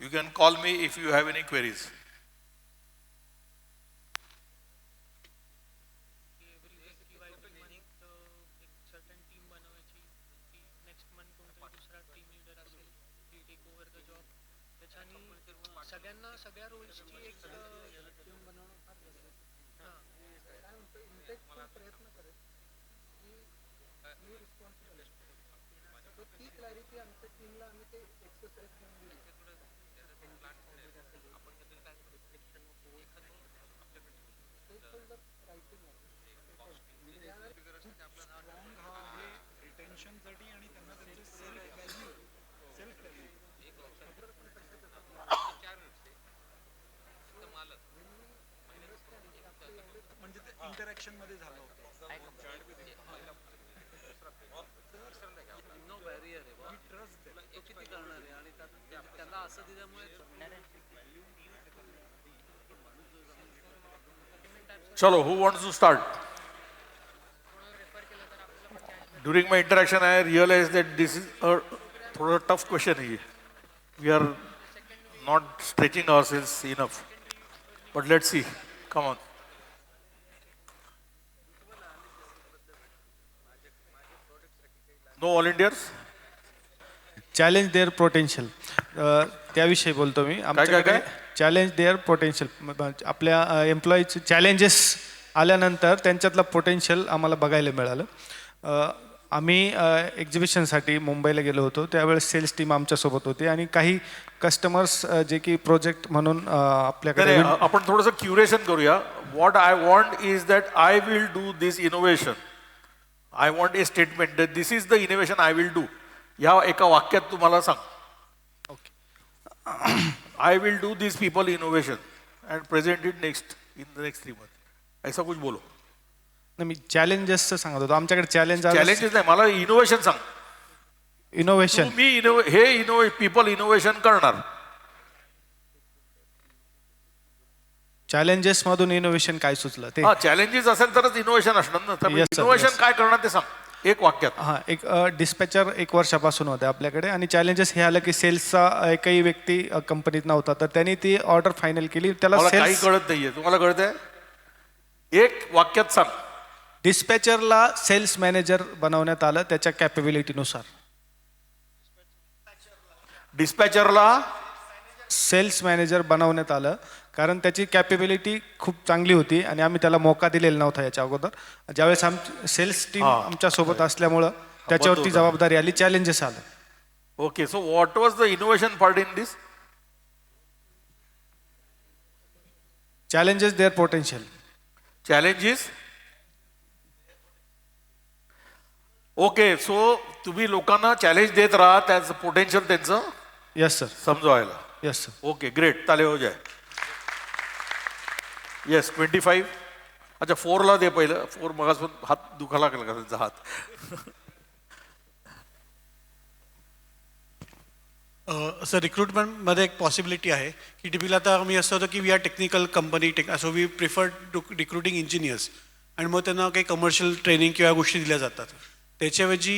You can call me if you have any queries. सगळ्यांना सगळ्या रोल्सची एक इंटरॅक्शन मध्ये झालं होतं. नो बॅरियर आहे, ट्रस्ट आहे, तो किती करणार आहे आणि त्याला असं दिल्यामुळे. चलो, who wants to start? During my interaction, I realized that this is a थोड़ा tough question है. We are not stretching ourselves enough. But let's see. Come on. No volunteers? Challenge their potential, त्याविषयी बोलतो मी. काय? Challenge their potential. आपल्या एम्प्लॉईचे चॅलेंजेस आल्यानंतर त्यांच्यातलं पोटेन्शियल आम्हाला बघायला मिळालं. आम्ही एक्झिबिशनसाठी मुंबईला गेलो होतो, त्यावेळेस सेल्स टीम आमच्यासोबत होती आणि काही कस्टमर्स जे की प्रोजेक्ट म्हणून आपल्याकडे. आपण थोडंसं क्युरेशन करूया. What I want is that I will do this innovation. I want A statement that this is the innovation I will do. या एका वाक्यात तुम्हाला सांग. Okay, I will do this people innovation and present it next in the next 3 months. ऐसा कुछ बोलो. मी चॅलेंजेसचं सांगत होतो. आमच्याकडे चॅलेंजेस नाही, मला इनोव्हेशन सांग. इनोव्हेशन. मी पीपल इनोव्हेशन करणार. चॅलेंजेस मधून इनोव्हेशन काय सुचलं ते? चॅलेंजेस असेल तरच इनोव्हेशन असणार ना. तर इनोव्हेशन काय करणार ते सांग एक वाक्यात. हां, एक डिस्पॅचर 1 वर्षापासून होते आपल्याकडे आणि चॅलेंजेस हे आलं की सेल्सचा एकही व्यक्ती कंपनीत नव्हता, तर त्यांनी ती ऑर्डर फायनल केली. त्याला काही कळत नाहीये, तुम्हाला कळतंय? एक वाक्यात सांग. डिस्पॅचरला सेल्स मॅनेजर बनवण्यात आलं त्याच्या कॅपेबिलिटीनुसार. डिस्पॅचरला सेल्स मॅनेजर बनवण्यात आलं कारण त्याची कॅपेबिलिटी खूप चांगली होती आणि आम्ही त्याला मौका दिलेला नव्हता याच्या अगोदर. ज्यावेळेस सेल्स टीम आमच्या सोबत असल्यामुळं त्याच्यावरती होता. जबाबदारी आली, चॅलेंजेस आलं. Okay, so what was the innovation part in this? Challenges their potential. Challenges. Okay, so तुम्ही लोकांना चॅलेंज देत राहा, त्याचं पोटेन्शियल त्यांचं येस सर. समजवायला. Yes sir. ओके, ग्रेट, ताले हो जाय. येस, 25. अच्छा, 4ला दे पहिलं. 4 मगासून हात दुखायला लागला का त्यांचा हात? सर रिक्रुटमेंटमध्ये एक पॉसिबिलिटी आहे की टिपिकल आता मी असं होतं की we are technical company so we prefer to recruiting engineers आणि मग त्यांना काही कमर्शियल ट्रेनिंग किंवा गोष्टी दिल्या जातात. त्याच्याऐवजी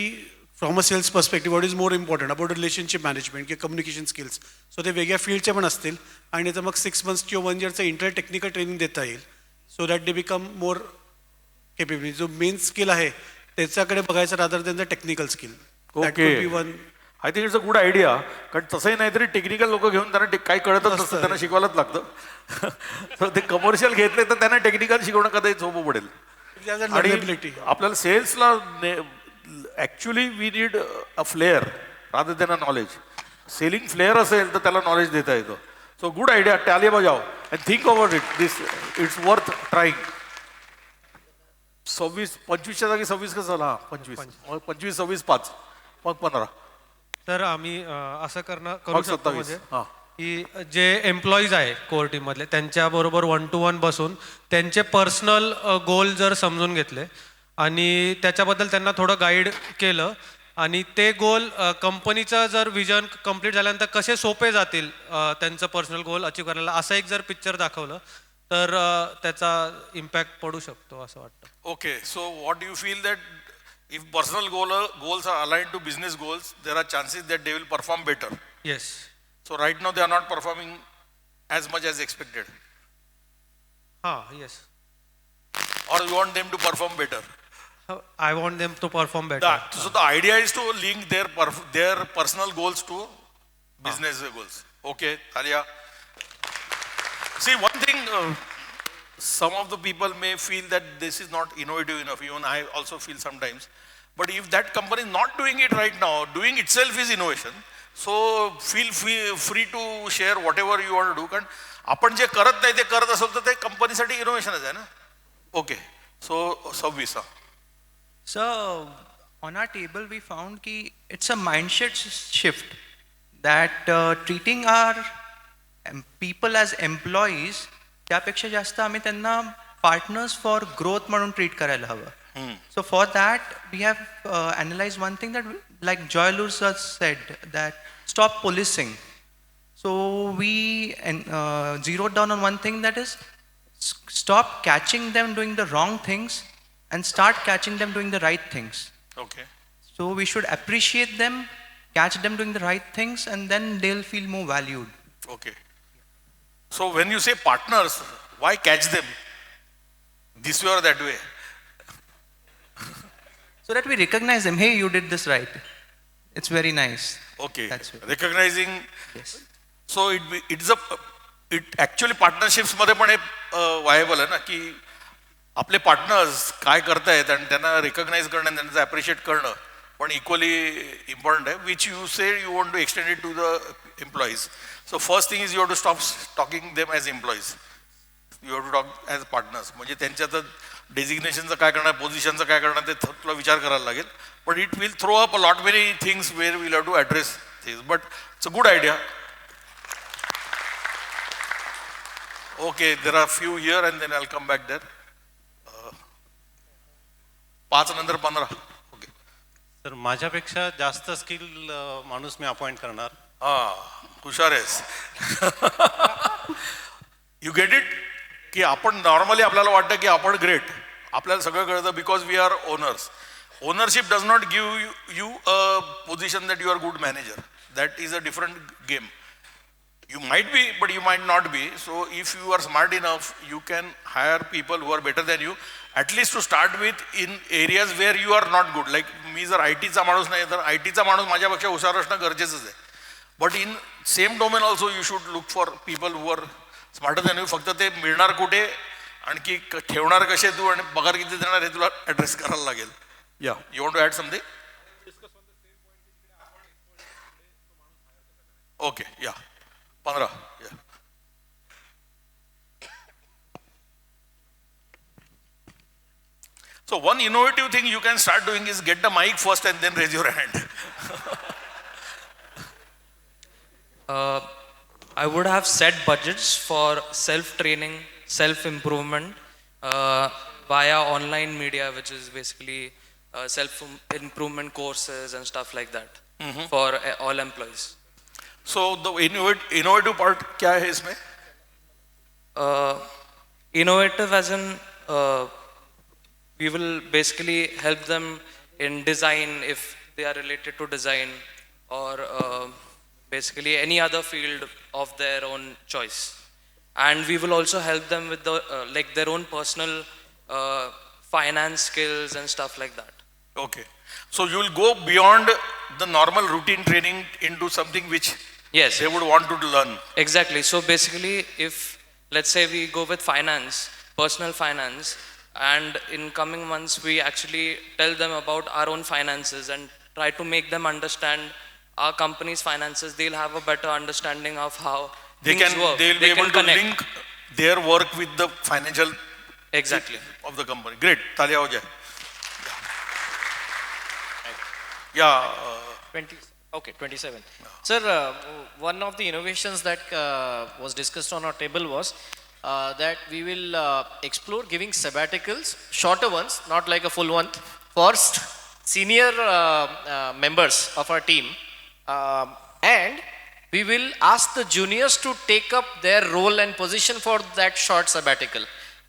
from a sales perspective what is more important about relationship management किंवा कम्युनिकेशन स्किल्स. सो ते वेगळ्या फील्डचे पण असतील आणि त्याचं मग 6 months किंवा 1 yearचं इंटर टेक्निकल ट्रेनिंग देता येईल. So that they become more capability. जो मेन स्किल आहे त्याच्याकडे बघायचं rather than the technical skill. Okay, one. I think it's a good idea. कारण तसंही नाही तरी टेक्निकल लोक घेऊन त्यांना काही कळतच नसतं, त्यांना शिकवायलाच लागतं. तर ते कमर्शियल घेतले तर त्यांना टेक्निकल शिकवणं कदाचित सोपं पडेल. आणि आपल्याला सेल्सला actually we need a flair rather than a knowledge. Selling flair असेल तर त्याला नॉलेज देता येतं. सो गुड आयडिया, टाले बजाव and think over it. This it's worth trying. 25च्या जागी 26 कसं झाला? 25, 25, 26, 5, मग 15. तर आम्ही असं करू मग शकतो 27. म्हणजे हां, की जे एम्प्लॉईज आहे कोर टीममधले त्यांच्याबरोबर 1-to-1 बसून त्यांचे पर्सनल गोल जर समजून घेतले आणि त्याच्याबद्दल त्यांना थोडं गाईड केलं आणि ते गोल कंपनीचं जर विजन कंप्लीट झाल्यानंतर कसे सोपे जातील त्यांचं पर्सनल गोल अचीव करायला, असं एक जर पिक्चर दाखवलं तर त्याचा इम्पॅक्ट पडू शकतो असं वाटतं. okay, so what do you feel that if personal goals are aligned to business goals, there are chances that they will perform better? Yes. So right now they are not performing as much as expected, हां. Yes. or you want them to perform better? I want them to perform better. So the idea is to link their personal goals to business goals. Okay, Talia. See, one thing, some of the people may feel that this is not innovative enough. Even I also feel sometimes. But if that company is not doing it right now, doing itself is innovation. So feel free to share whatever you want to do. कारण आपण जे करत नाही ते करत असेल तर ते कंपनीसाठी इनोव्हेशनच आहे ना. Okay, so 26. So on our table we found कि it's a mindset shift that treating our people as employees त्यापेक्षा जास्त आम्ही त्यांना पार्टनर्स फॉर ग्रोथ म्हणून ट्रीट करायला हवं. So for that we have analyse one thing that like Joy लुर्स said that stop policing. So we zeroed down on one thing, that is stop catching them doing the wrong things and start catching them doing the right things. Okay. So we should appreciate them, catch them doing the right things, and then they'll feel more valued. Okay. So when you say partners, why catch them this way or that way? So that we recognize them. Hey, you did this right. It's very nice. Okay. That's it. Recognizing. Yes. So it actually partnerships मध्ये पण वायबल आहे ना की आपले पार्टनर्स काय करतायत आणि त्यांना रिकग्नाइज करणं आणि त्यांचं अप्रिशिएट करणं पण इक्वली इम्पॉर्टंट आहे. Which you say you want to extend it to the employees. So first thing is you have to stop talking them as employees. You have to talk as partners. म्हणजे त्यांच्यात डेजिग्नेशनचं काय करणार, पोझिशनचं काय करणार ते तुला विचार करायला लागेल. But it will throw up a lot many things where will have to address things. But it's a good idea. Okay, there are few here and then I will come back there. 5 नंतर 15. ओके. तर माझ्यापेक्षा जास्त स्किल माणूस मी अपॉइंट करणार. हुशार आहेस. यू गेट इट की आपण नॉर्मली आपल्याला वाटतं की आपण ग्रेट, आपल्याला सगळं कळतं because we are owners. Ownership does not give you a position that you are good manager. That is a different game. You might be, but you might not be. So if you are smart enough, you can hire people who are better than you, at least to start with, in areas where you are not good. Like मी जर IT चा माणूस नाही तर IT चा माणूस माझ्यापेक्षा हुशार असणं गरजेचंच आहे. But in same domain also you should look for people who are smarter than you. फक्त ते मिळणार कुठे आणखी ठेवणार कसे तू आणि पगार किती देणार हे तुला ॲड्रेस करायला लागेल. या, you want to add something? Okay या 15 या. So one innovative thing you can start doing is get the mic first and then raise your hand. I would have set budgets for self-training, self-improvement via online media, which is basically self-improvement courses and stuff like that for all employees. So the innovative part क्या है इसमें? Innovative as in we will basically help them in design if they are related to design or basically any other field of their own choice. And we will also help them with the like their own personal finance skills and stuff like that. Okay. So you will go beyond the normal routine training into something which yes, they would want to learn. Exactly. So basically, if let's say we go with finance, personal finance, and in coming months we actually tell them about our own finances and try to make them understand our company's finances, they'll have a better understanding of how things work. They'll be able to connect. link their work with the financial exactly of the company. Great. तालियां हो जाए. Yeah. 27. Sir, one of the innovations that was discussed on our table was that we will explore giving sabbaticals, shorter ones, not like a full one, for senior members of our team. And we will ask the juniors to take up their role and position for that short sabbatical.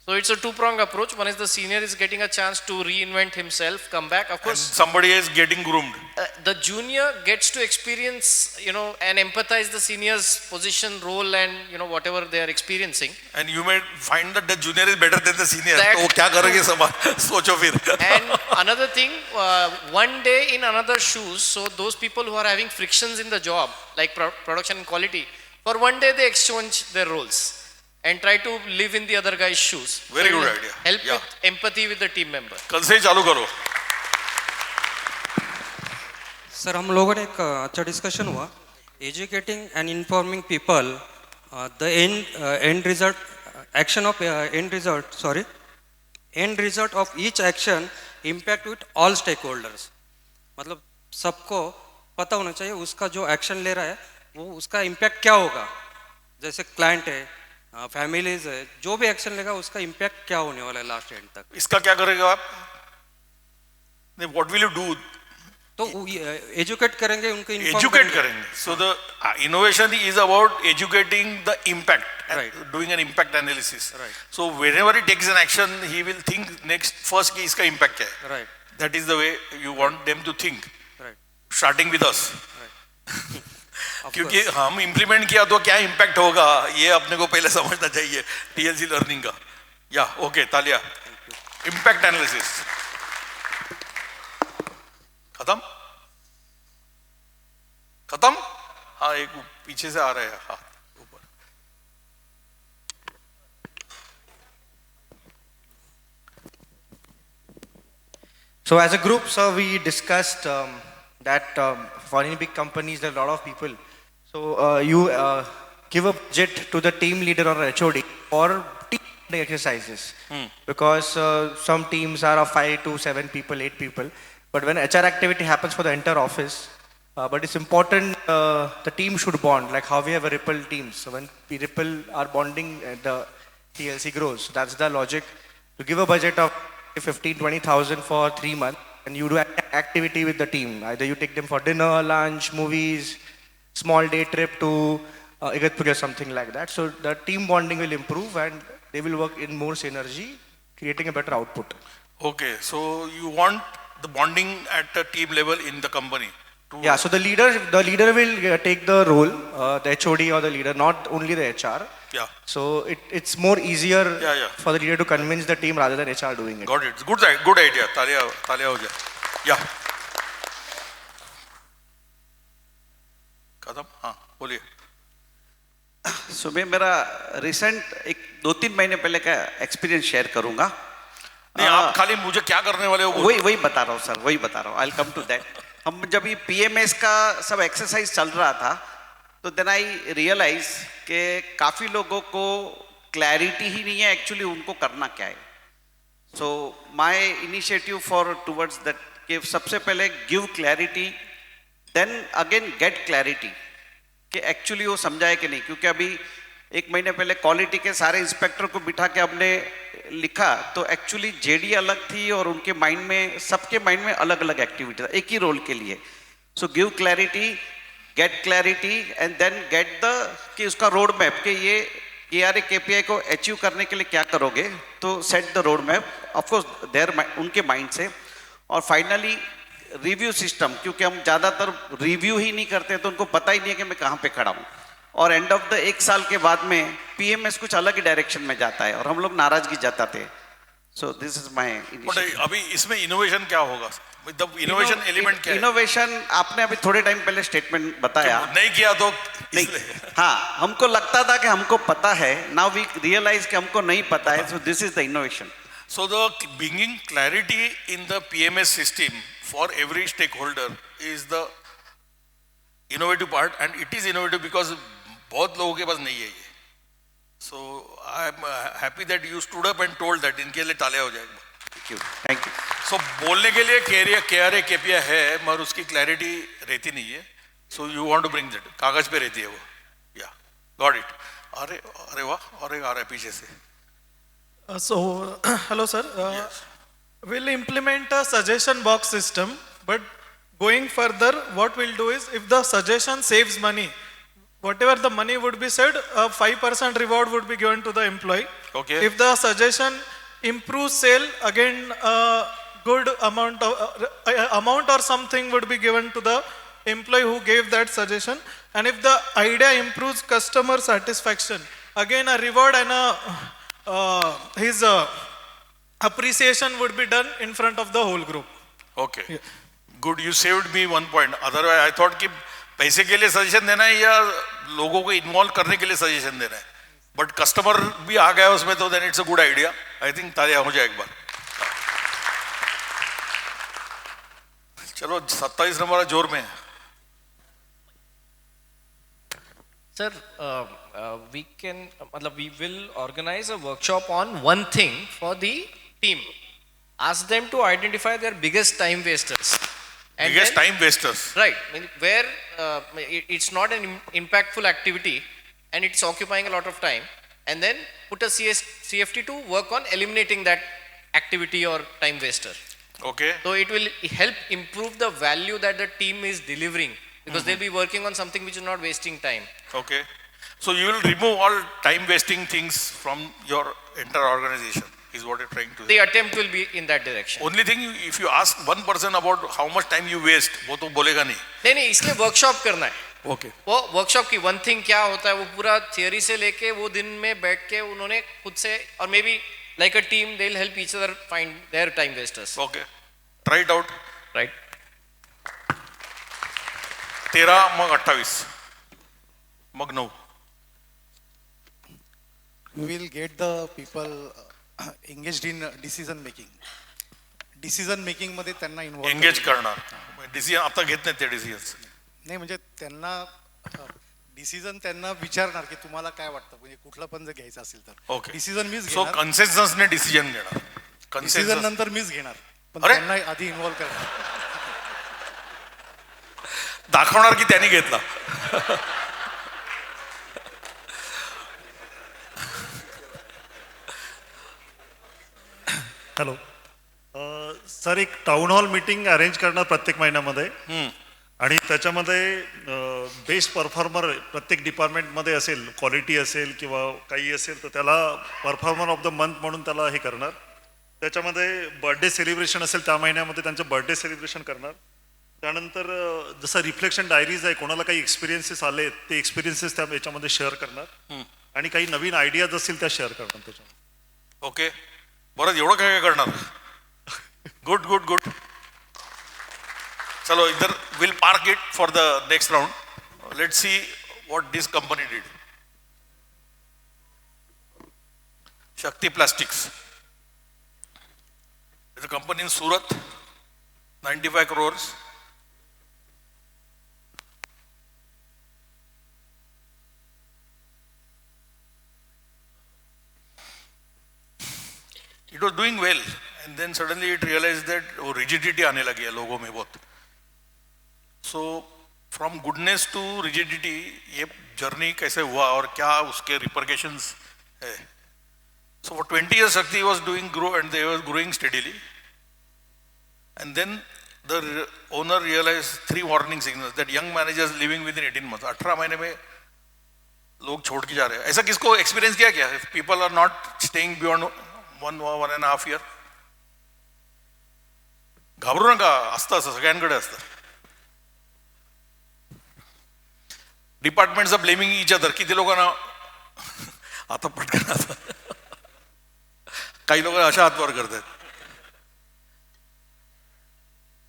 So it's a two-pronged approach. One is the senior is getting a chance to reinvent himself, come back. Of course, and somebody is getting groomed. The junior gets to experience, and empathize the senior's position, role, and whatever they are experiencing. And you may find that the junior is better than the senior. That- तो क्या करोगे सब सोचो फिर. And another thing, one day in another shoes. So those people who are having frictions in the job, like production and quality, for one day they exchange their roles and try to live in the other guy's shoes. Very So good it will idea. Help Yeah. with empathy with the team member. कल से ही चालू करो. सर हम लोगों ने एक अच्छा डिस्कशन हुआ educating and informing people the end result action of end result of each action impact with all stakeholders. मतलब सबको पता होना चाहिए उसका जो एक्शन ले रहा है वो उसका इम्पैक्ट क्या होगा. जैसे क्लाइंट है, फैमिलीज है, जो भी एक्शन लेगा उसका इम्पैक्ट क्या होने वाला है लास्ट एंड तक. इसका क्या करेगा आप? What will you do? तो एजुकेट करेंगे उनको, Educate करेंगे. So the innovation is about educating the impact, doing an impact analysis. Right. So whenever he takes an action, he will think next first कि इसका impact क्या है. Right. That is the way you want them to think. Right. Starting with us. क्योंकि हम इम्प्लीमेंट किया तो क्या इम्पैक्ट होगा ये अपने को पहले समझना चाहिए टीएलसी लर्निंग का. या ओके तालिया. इम्पैक्ट एनालिसिस खत्म. हाँ एक पीछे से आ रहा है हाथ ऊपर. So as a group, sir, we discussed that for any big companies, there are a lot of people. So you give a budget to the team leader or HOD for team exercises. Because some teams are of 5 to 7 people, 8 people. But when HR activity happens for the entire office, but it's important the team should bond, like how we have a Ripple team. So when we Ripple are bonding, the TLC grows. So that's the logic. To give a budget of 15,000-20,000 for 3 months, and you do an activity with the team. Either you take them for dinner, lunch, movies, small day trip to Igatpuri or something like that. So the team bonding will improve and they will work in more synergy, creating a better output. Okay, so you want the bonding at the team level in the company. Yeah, so the leader will take the role, the HOD or the leader, not only the HR. Yeah. So it's more easier Yeah. for the leader to convince the team rather than HR doing it. Got it. Good idea. तालियां हो जाए. Yeah. खत्म. हाँ बोलिए. सो मैं मेरा रिसेंट एक 2-3 महीने पहले का एक्सपीरियंस शेयर करूंगा. नहीं आप खाली मुझे क्या करने वाले हो वही बता रहा हूँ सर, वही बता रहा हूँ. I will come to that. हम जब ये PMS का सब एक्सरसाइज चल रहा था तो देन आई रियलाइज कि काफ़ी लोगों को क्लैरिटी ही नहीं है एक्चुअली उनको करना क्या है. सो माई इनिशिएटिव फॉर टूवर्ड्स दैट कि सबसे पहले give clarity, then again get clarity कि एक्चुअली वो समझाए कि नहीं. क्योंकि अभी 1 महीने पहले क्वालिटी के सारे इंस्पेक्टर को बिठा के हमने लिखा तो एक्चुअली जेडी अलग थी और उनके माइंड में, सबके माइंड में अलग अलग एक्टिविटी था एक ही रोल के लिए. So give clarity, get clarity and then get the कि उसका रोड मैप कि ये KRA KPI को अचीव करने के लिए क्या करोगे, तो set the road map of course their उनके माइंड से. और फाइनली रिव्यू सिस्टम, क्योंकि हम ज़्यादातर रिव्यू ही नहीं करते तो उनको पता ही नहीं है कि मैं कहाँ पे खड़ा हूँ. और एंड ऑफ द 1 साल के बाद में PMS कुछ अलग ही डायरेक्शन में जाता है और हम लोग नाराजगी जताते. सो दिस इज माय अभी इसमें इनोवेशन क्या होगा, मतलब इनोवेशन एलिमेंट क्या है? इनोवेशन आपने अभी थोड़े टाइम पहले स्टेटमेंट बताया, नहीं किया तो नहीं. हाँ, हमको लगता था कि हमको पता है, नाउ वी रियलाइज कि हमको नहीं पता है. So this is the innovation. So the bringing clarity in the PMS system for every stakeholder is the innovative part, and it is innovative because बहुत लोगों के पास नहीं है ये. So I am happy that you stood up and told that. इनके लिए तालियां हो जाएगा. Thank you. So बोलने के लिए KRA KPI है मगर उसकी क्लैरिटी रहती नहीं है. So you want to bring that, कागज पे रहती है वो. Yeah, got it. अरे वाह, और एक आ रहा है पीछे से. So, hello sir. We'll implement a suggestion box system, but going further, what we'll do is, if the suggestion saves money, whatever the money would be saved, 5% reward would be given to the employee. Okay. If the suggestion improves sale, again good amount or something would be given to the employee who gave that suggestion. And if the idea improves customer satisfaction, again a reward and his appreciation would be done in front of the whole group. Okay. Yeah. Good. You saved me one point. Otherwise, I thought कि पैसे के लिए सजेशन देना है या लोगों को इन्वॉल्व करने के लिए सजेशन देना है. बट कस्टमर भी आ गया उसमें तो then it's a good idea. I think तालियां हो जाए एक बार. चलो 27 नंबर जोर में. Sir, we will organize a workshop on one thing for the team. Ask them to identify their biggest time wasters. Biggest time wasters. Right. Where it's not an impactful activity and it's occupying a lot of time. And then put a CFT to work on eliminating that activity or time waster. Okay. So it will help improve the value that the team is delivering. Because they'll be working on something which is not wasting time. Okay. So you will remove all time wasting things from your entire organization is what you're trying to say. The attempt will be in that direction. Only thing, if you ask one person about how much time you waste, वो तो बोलेगा नहीं. नहीं, इसलिए workshop करना है. Okay. वो workshop की one thing क्या होता है, वो पूरा theory से लेके वो दिन में बैठ के उन्होंने खुद से, और maybe like a team they'll help each other find their time wasters. Okay. Try it out. Right. 13 मग 28 मग 9. We will get the people engaged in decision making. Decision making मध्ये त्यांना इन्व्हॉल्व एंगेज करणार. डिसिजन आता घेत नाही ते डिसिजन्स. नाही म्हणजे त्यांना डिसिजन त्यांना विचारणार की तुम्हाला काय वाटतं, म्हणजे कुठला पण जर घ्यायचं असेल तर. ओके. डिसिजन मीच सो घेणार. कन्सेन्ससने डिसिजन घेणार. डिसिजन नंतर मीच घेणार, पण अरे? त्यांना आधी इन्व्हॉल्व करणार. दाखवणार की त्यांनी घेतला. हॅलो सर, एक टाउन हॉल मीटिंग अरेंज करणार प्रत्येक महिन्यामध्ये, आणि त्याच्यामध्ये बेस्ट परफॉर्मर प्रत्येक डिपार्टमेंटमध्ये असेल, क्वालिटी असेल किंवा काही असेल तर त्याला परफॉर्मर ऑफ द मंथ म्हणून त्याला हे करणार. त्याच्यामध्ये बर्थडे सेलिब्रेशन असेल त्या महिन्यामध्ये त्यांचं बर्थडे सेलिब्रेशन करणार. त्यानंतर जसं रिफ्लेक्शन डायरीज आहे, कोणाला काही एक्सपिरियन्सेस आले ते एक्सपिरियन्सेस त्या याच्यामध्ये शेअर करणार, आणि काही नवीन आयडियाज असतील त्या शेअर करणार त्याच्यामध्ये. ओके. बरं, एवढं काय काय करणार. Good good good. चलो इधर will park it for the next round. Let's see what this company did. Shakti plastics is a company in Surat, 95 crores. It was doing well and then suddenly it realise that वो रिजिडिटी आने लगी है लोगों में बहुत. So from goodness to rigidity ये जर्नी कैसे हुआ और क्या उसके रिपरकेशंस है. So for 20 years Shakti was doing grow and they were growing steadily. And then the owner realized 3 warning signals that young managers leaving within 18 months. 18 महीने में लोग छोड़ के जा रहे हैं. ऐसा किसको एक्सपीरियंस किया क्या? If people are not staying beyond 1.5 year. घाबरू नका, असतं असं सगळ्यांकडे असतं. Departments are blaming each other. किती लोकांना आता पटकन आता काही लोक अशा हातवर करतात.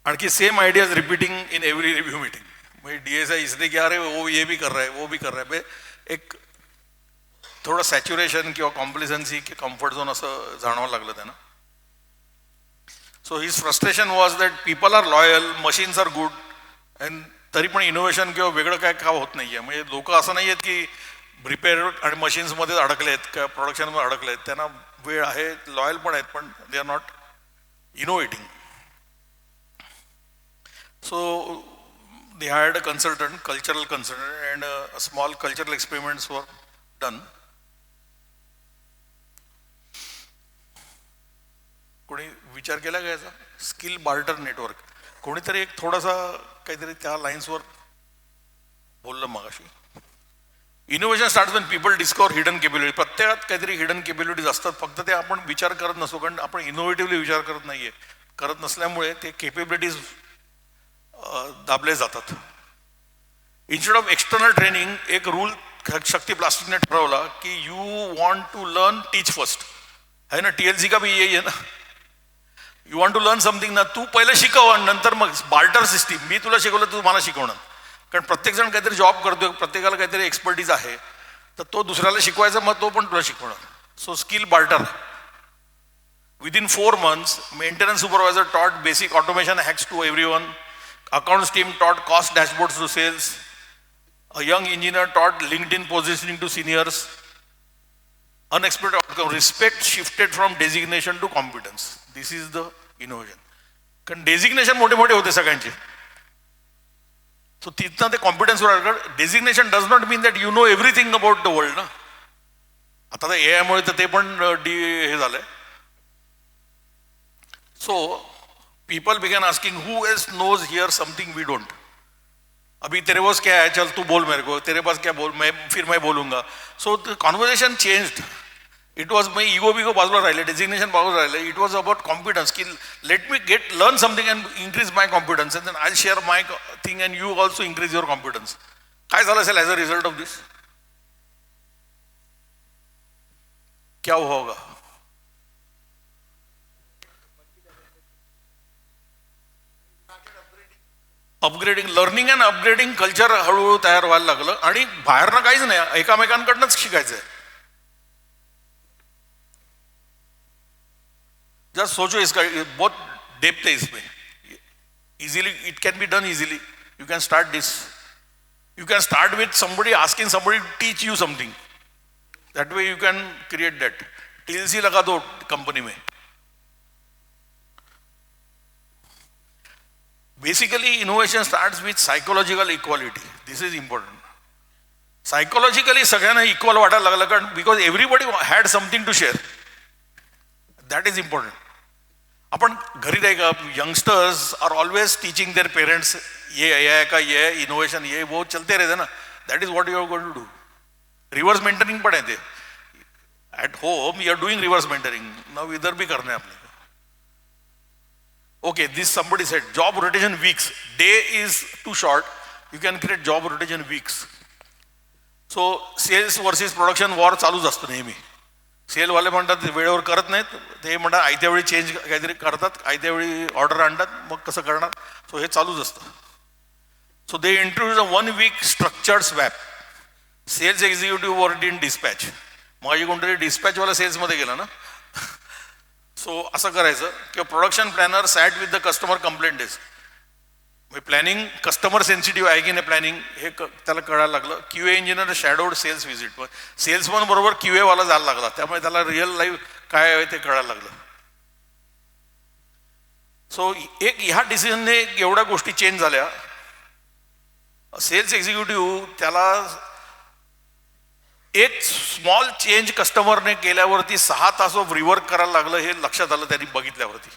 आणखी same ideas repeating in every review meeting. म्हणजे DSI इसने क्या रे वो ये भी कर रहा है वो भी कर रहा है. एक थोडं सॅच्युरेशन किंवा कॉम्प्लिसन्सी की कम्फर्ट झोन असं जाणवायला लागलं त्यांना. So his frustration was that people are loyal, machines are good and तरी पण इनोव्हेशन किंवा वेगळं काय का होत नाहीये. म्हणजे लोक असं नाही आहेत की रिपेअर आणि मशीन्समध्येच अडकलेत किंवा प्रोडक्शनमध्ये अडकलेत. त्यांना वेळ आहे, लॉयल पण आहेत, पण they are not innovating. So they hired a consultant, cultural consultant, and small cultural experiments were done. कोणी विचार केला का याचा? Skill barter network. कोणीतरी एक थोडासा काहीतरी त्या लाईन्सवर बोललं मगाशी. Innovation start when people discover hidden capability. प्रत्येकात काहीतरी हिडन केपेबिलिटीज असतात, फक्त ते आपण विचार करत नसतो, कारण आपण इनोव्हेटिव्हली विचार करत नाहीये. करत नसल्यामुळे ते केपेबिलिटीज दाबले जातात. इन्स्टेड ऑफ एक्सटर्नल ट्रेनिंग एक रूल शक्ती प्लास्टिकने ठरवला की you want to learn teach first. है ना, TLC का भी यही है ना. You want to learn something ना, तू पहिलं शिकव आणि नंतर मग बार्टर सिस्टीम. मी तुला शिकवलं, तू मला शिकवणार. कारण प्रत्येकजण काहीतरी जॉब करतोय, प्रत्येकाला काहीतरी एक्सपर्टीज आहे, तर तो दुसऱ्याला शिकवायचा, मग तो पण तुला शिकवणार. So skill barter. Within 4 months maintenance supervisor taught basic automation hacks to everyone. Accounts team taught cost dashboards to sales. A young engineer taught LinkedIn positioning to seniors. Unexpected outcome. Respect shifted from designation to competence. This is the innovation. कारण डेझिग्नेशन मोठे मोठे होते सगळ्यांचे. सो तिथनं ते कॉन्फिडन्सवर. Designation does not mean that you know everything about the world ना. आता तर AI मुळे तर ते पण हे झालंय. So people began asking who else knows here something we don't. अभी तेरे पास क्या है, चल तू बोल मेरे को. तेरे पास क्या बोल, फिर मैं बोलूंगा. So the conversation changed. It was my ego बिगो बाजूला राहिले, डेझिग्नेशन बाजूला राहिले. इट वॉज अबाउट कॉन्फिडन्स की let me learn something and increase my confidence and then I share my thing and you also increase your confidence. काय झालं असेल as a result of this? क्या हुआ होगा? Upgrading, learning and upgrading culture हळूहळू तयार व्हायला लागलं. आणि बाहेरनं काहीच नाही, एकामेकांकडनंच शिकायचंय. जस्ट सोचो इसका बहुत डेप्थ है इसमें. Easily it can be done easily. You can start this. You can start with somebody asking somebody to teach you something. That way you can create that. TLC लगा दो कंपनी में. Basically innovation starts with psychological equality. This is important. Psychologically सगळ्यांना इक्वल वाटायला लागलं, कारण because everybody had something to share. That is important. आपण घरी नाही का, youngsters are always teaching their parents ये है का ये इनोव्हेशन ये वो चलते रहते ना. That is what you are going to do. Reverse mentoring पण आहे ते. At home you are doing reverse mentoring. Now इधर भी करणे आपल्याला. Okay, this somebody said job rotation weeks. Day is too short. You can create job rotation weeks. So sales versus production war चालूच असतं नेहमी. सेलवाले म्हणतात वेळेवर करत नाहीत, ते म्हणतात आयत्या वेळी चेंज काहीतरी करतात, आयत्या वेळी ऑर्डर आणतात, मग कसं करणार. सो हे चालूच असतं. So they introduce a 1 week structured swap. Sales executive worked in dispatch. माझी कोणतरी डिस्पॅचवाला सेल्समध्ये गेला ना. सो असं करायचं किंवा production planner sat with the customer complaint desk. Planning customer sensitive आहे की नाही प्लॅनिंग हे त्याला कळायला लागलं. QA engineer shadowed sales visit. Salesman बरोबर QA वाला जायला लागला, त्यामुळे त्याला रिअल लाईफ काय आहे ते कळायला लागलं. सो एक ह्या डिसिजनने एवढ्या गोष्टी चेंज झाल्या. सेल्स एक्झिक्युटिव्ह त्याला एक स्मॉल चेंज कस्टमरने केल्यावरती 6 तास ऑफ रिवर्क करायला लागलं हे लक्षात आलं त्यांनी बघितल्यावरती,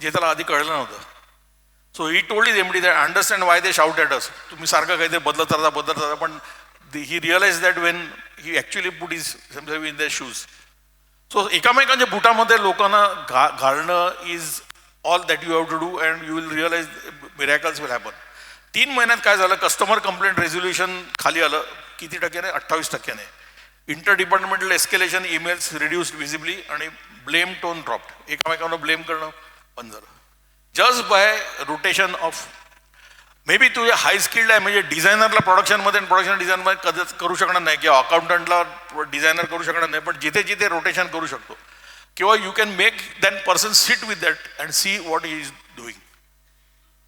जे त्याला आधी कळलं नव्हतं. So he told his MD that understand why they shout at us. तुम्ही सारखं काहीतरी बदलत राहता पण he realise that when he actually put his in the shoes. So एकामेकांच्या बुटामध्ये लोकांना घालणं is all that you have to do and you will realise miracles will happen. 3 महिन्यात काय झालं, कस्टमर कंप्लेंट रेझोल्युशन खाली आलं. किती टक्क्याने? 28%. Inter departmental escalation emails reduced visibly आणि ब्लेम टोन ड्रॉप्ड. एकामेकांना ब्लेम करणं बंद झालं. Just by rotation of may be तुझे हाय स्किल्ड आहे म्हणजे डिझायनरला प्रोडक्शनमध्ये आणि प्रोडक्शन डिझाईनमध्ये कधीच करू शकणार नाही किंवा अकाउंटंटला डिझायनर करू शकणार नाही, पण जिथे जिथे रोटेशन करू शकतो किंवा you can make that person sit with that and see what he is doing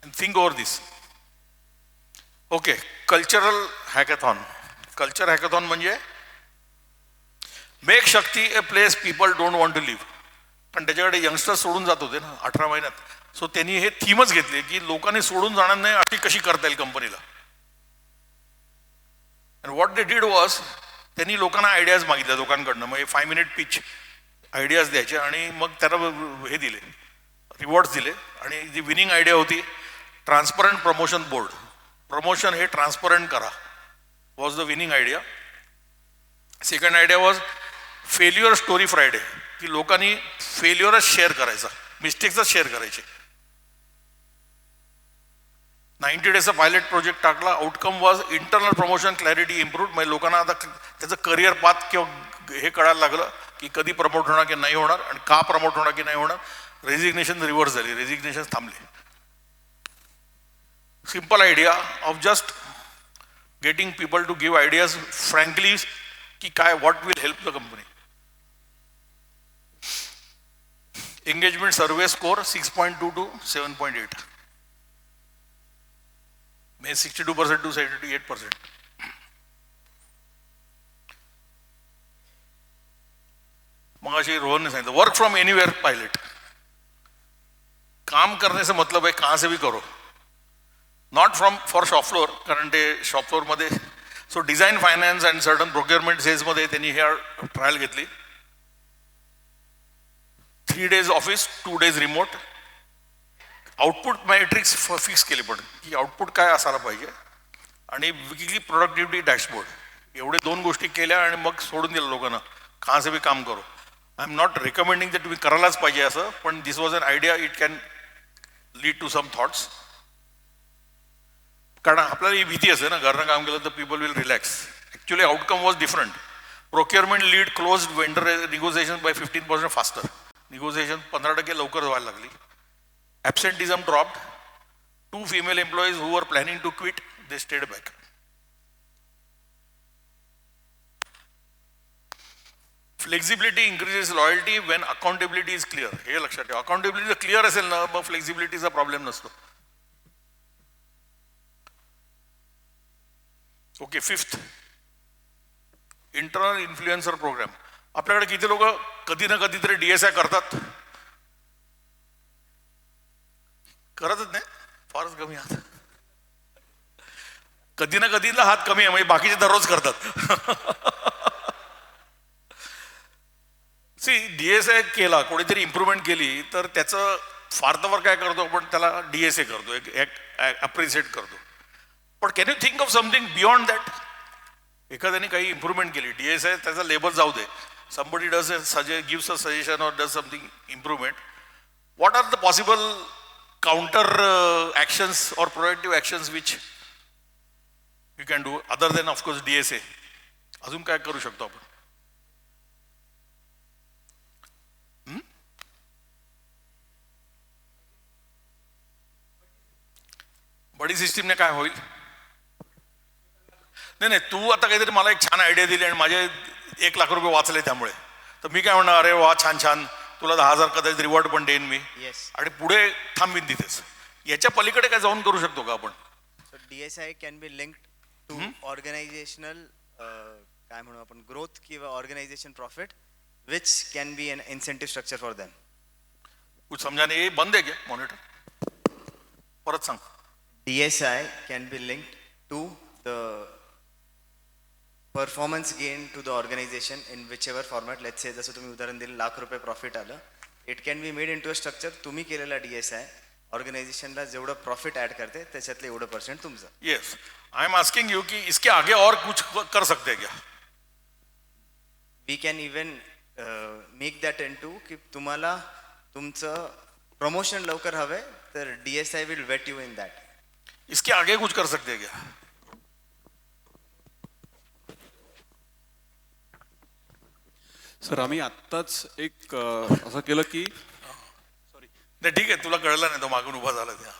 and think over this. Okay, cultural hackathon. Culture hackathon म्हणजे make Shakti a place people don't want to leave. पण त्याच्याकडे यंगस्टर्स सोडून जात होते ना 18 महिन्यात. सो त्यांनी हे थीमच घेतली की लोकांनी सोडून जाणार नाही अशी कशी करता येईल कंपनीला. And what they did was त्यांनी लोकांना आयडियाज मागितल्या लोकांकडनं. म्हणजे 5 मिनिट पिच आयडियाज द्यायचे आणि मग त्याला हे दिले, रिवॉर्ड्स दिले. आणि जी विनिंग आयडिया होती ट्रान्सपरंट प्रमोशन बोर्ड. प्रमोशन हे ट्रान्सपरंट करा was the winning idea. Second idea was failure story Friday, की लोकांनी फेल्युअरच शेअर करायचा, मिस्टेक्सच शेअर करायचे. 90 डेजचा पायलट प्रोजेक्ट टाकला. Outcome was internal promotion clarity improved. म्हणजे लोकांना आता त्याचं करिअर पाथ किंवा हे कळायला लागलं की कधी प्रमोट होणार की नाही होणार आणि का प्रमोट होणार की नाही होणार. रेझिग्नेशन रिव्हर्स झाली, रेझिग्नेशन थांबले. Simple idea of just getting people to give ideas frankly की काय what will help the company. Engagement survey score 6.2 to 7.8. मे 62% to 78%. मग अशी रोहनने सांगितलं वर्क फ्रॉम एनीवेअर पायलट. काम करने से मतलब है कहाँ से भी करो, not from for shop floor. कारण ते शॉप फ्लोअरमध्ये so design finance and certain procurement सेल्समध्ये त्यांनी हे ट्रायल घेतली. 3 days office 2 days remote. Output matrix fix केले पण की आउटपुट काय असायला पाहिजे आणि विकली प्रोडक्टिव्हिटी डॅशबोर्ड. एवढे 2 गोष्टी केल्या आणि मग सोडून दिलं लोकांना कहाँ से भी काम करो. I am not recommending that तुम्ही करायलाच पाहिजे असं, पण this was an idea. It can lead to some thoughts. कारण आपल्याला ही भीती असते ना घरनं काम केलं तर people will relax. Actually outcome was different. Procurement lead closed vendor negotiation by 15% faster. Negotiation 15% लवकर व्हायला लागली. Absenteeism dropped. 2 female employees who were planning to quit, they stayed back. Flexibility increases loyalty when accountability is clear. हे लक्षात ठेवा. अकाउंटेबिलिटी जर क्लिअर असेल ना मग फ्लेक्झिबिलिटीचा प्रॉब्लेम नसतो. Okay, 5th internal influencer programme. आपल्याकडे किती लोक कधी ना कधीतरी DSI करतात? करतच नाही, फारच कमी हात. कधी ना कधीला हात कमी आहे, म्हणजे बाकीचे दररोज करतात. सी DSI केला, कोणीतरी इम्प्रुव्हमेंट केली तर त्याचं फार तर काय करतो आपण त्याला DSA करतो, एक अप्रिशिएट करतो. पण can you think of something beyond that. एखाद्याने काही इम्प्रुव्हमेंट केली, DSI त्याचा लेबल जाऊ दे, somebody does gives a suggestion or does something improvement. What are the possible counter actions or proactive actions which you can do other than of course DSA? अजून काय करू शकतो आपण? बडी सिस्टीमने काय होईल? नाही, तू आता काहीतरी मला एक छान आयडिया दिली आणि माझे 1 लाख रुपये वाचले त्यामुळे, तर मी काय म्हणणार अरे वा छान छान, तुला 10,000 कदाचित रिवॉर्ड पण देईन मी आणि पुढे थांबीन तिथेच. याच्या पलीकडे काय जाऊन करू शकतो का आपण? DSI can be linked to organisational काय म्हणू आपण ग्रोथ किंवा organisation profit which can be an incentive structure for them. कुछ समझा नहीं, ये बंद है क्या मॉनिटर? परत सांग. DSI can be linked to the performance gain to the organization in whichever format. Let's say जसं तुम्ही उदाहरण दिलं ₹1,00,000 प्रॉफिट आलं, it can be made in to a structure. तुम्ही केलेला DSI ऑर्गनायझेशनला जेवढं प्रॉफिट ऍड करते त्याच्यातलं एवढं % तुमचं. Yes, I am asking you कि इसके आगे और कुछ कर सकते हैं क्या? We can even make that into की तुम्हाला तुमचं प्रमोशन लवकर हवंय तर DSI will weight you in that. इसके आगे कुछ कर सकते हैं क्या? सर आम्ही आत्ताच एक असं केलं की नाही ठीक आहे, तुला कळलं नाही, तो मागून उभा झाला त्या.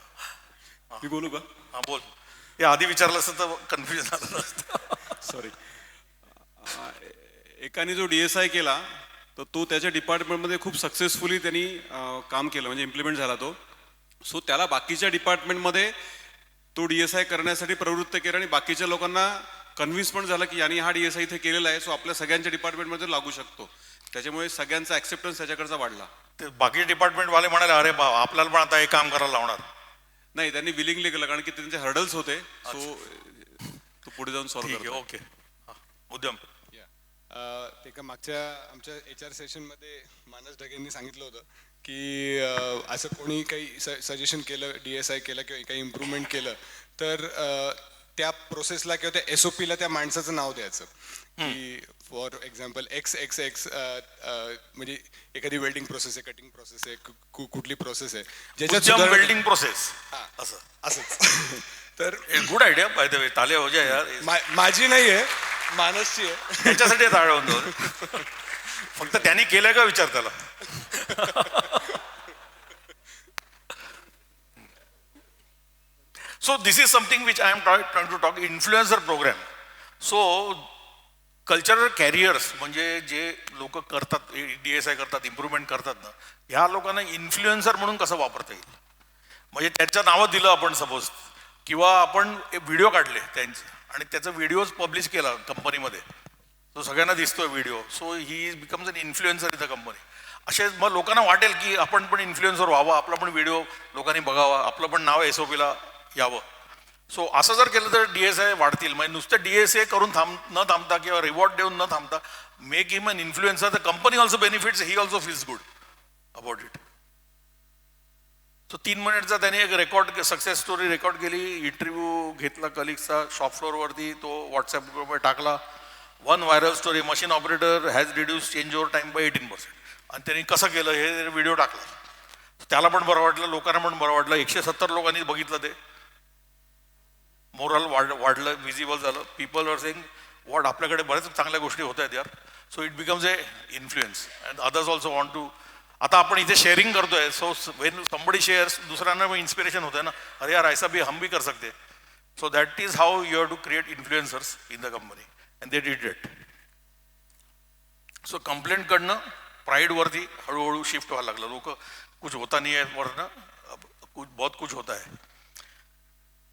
मी बोलू का? हा बोल. हे आधी विचारलं असतं तर कन्फ्युजन झालं नसतं. सॉरी. एकाने जो DSI केला तर तो त्याच्या डिपार्टमेंटमध्ये खूप सक्सेसफुली त्यांनी काम केलं, म्हणजे इम्प्लिमेंट झाला तो. सो त्याला बाकीच्या डिपार्टमेंटमध्ये तो DSI करण्यासाठी प्रवृत्त केलं आणि बाकीच्या लोकांना कन्व्हिन्स पण झालं की यांनी हा DSI इथे केलेला आहे, सो आपल्या सगळ्यांच्या डिपार्टमेंटमध्ये लागू शकतो. त्याच्यामुळे सगळ्यांचा ॲक्सेप्टन्स त्याच्याकडचा वाढला. ते बाकी डिपार्टमेंट वाले म्हणाले अरे बा आपल्याला पण आता हे काम करायला लावणार. नाही, त्यांनी विलिंगली केलं कारण की त्यांचे हर्डल्स होते, सो तो पुढे जाऊन सॉल्व्ह करतो. ओके. उद्यम. ते का मागच्या आमच्या HR सेशनमध्ये मानस ढगेंनी सांगितलं होतं की असं कोणी काही सजेशन केलं, DSI केलं किंवा काही इम्प्रूव्हमेंट केलं तर त्या प्रोसेसला किंवा त्या SOPला त्या माणसाचं नाव द्यायचं की फॉर एक्झाम्पल XXX म्हणजे एखादी वेल्डिंग प्रोसेस आहे, कटिंग प्रोसेस आहे, कुठली प्रोसेस आहे ज्याच्यात वेल्डिंग प्रोसेस असं असंच. तर good idea by the way. ताले हो जाय यार. माझी नाही आहे, मानसची आहे. त्याच्यासाठी ताळवून दोन. फक्त त्यांनी केलंय का विचार त्याला. So this is something which I am trying to talk, influencer program. So cultural carriers म्हणजे जे लोक करतात, DSI करतात, इम्प्रूव्हमेंट करतात ना, ह्या लोकांना इन्फ्लुएन्सर म्हणून कसं वापरता येईल. म्हणजे त्याचं नावं दिलं आपण सपोज, किंवा आपण व्हिडिओ काढले त्यांचे आणि त्याचा व्हिडिओज पब्लिश केला कंपनीमध्ये, तो सगळ्यांना दिसतोय video. So he becomes an influencer in the company. असे मग लोकांना वाटेल की आपण पण इन्फ्लुएन्सर व्हावं, आपला पण व्हिडिओ लोकांनी बघावा, आपलं पण नाव SOPला यावं. सो असं जर केलं तर DSI वाढतील. म्हणजे नुसतं DSI करून न थांबता किंवा रिवॉर्ड देऊन न थांबता make him an influencer. The company also benefits, he also feels good about it. So 3 मिनिटचा त्याने एक रेकॉर्ड, सक्सेस स्टोरी रेकॉर्ड केली, इंटरव्ह्यू घेतला कलिग्सचा शॉप फ्लोअरवरती, तो WhatsApp ग्रुपवर टाकला. 1 viral story, machine operator has reduce change over time by 18%. आणि त्यांनी कसं केलं हे व्हिडिओ टाकला. त्याला पण बरं वाटलं, लोकांना पण बरं वाटलं. 170 लोकांनी बघितलं, ते मोरल वाढलं, विजिबल झालं. पीपल आर सेइंग वॉट, आपल्याकडे बऱ्याच चांगल्या गोष्टी होत आहेत यार. So it becomes a influence and others also want to. आता आपण इथे शेअरिंग करतोय, सो वेन समबडी शेअर्स दुसऱ्यांना इन्स्पिरेशन होतं ना, अरे यार ऐसा भी हम भी कर सकते. So that is how you have to create influencers in the company and they did it. So complaint कडनं प्राईडवरती हळूहळू शिफ्ट व्हायला लागलं. लोक कुछ होता नाही आहे वरनं, बहुत कुछ होता है.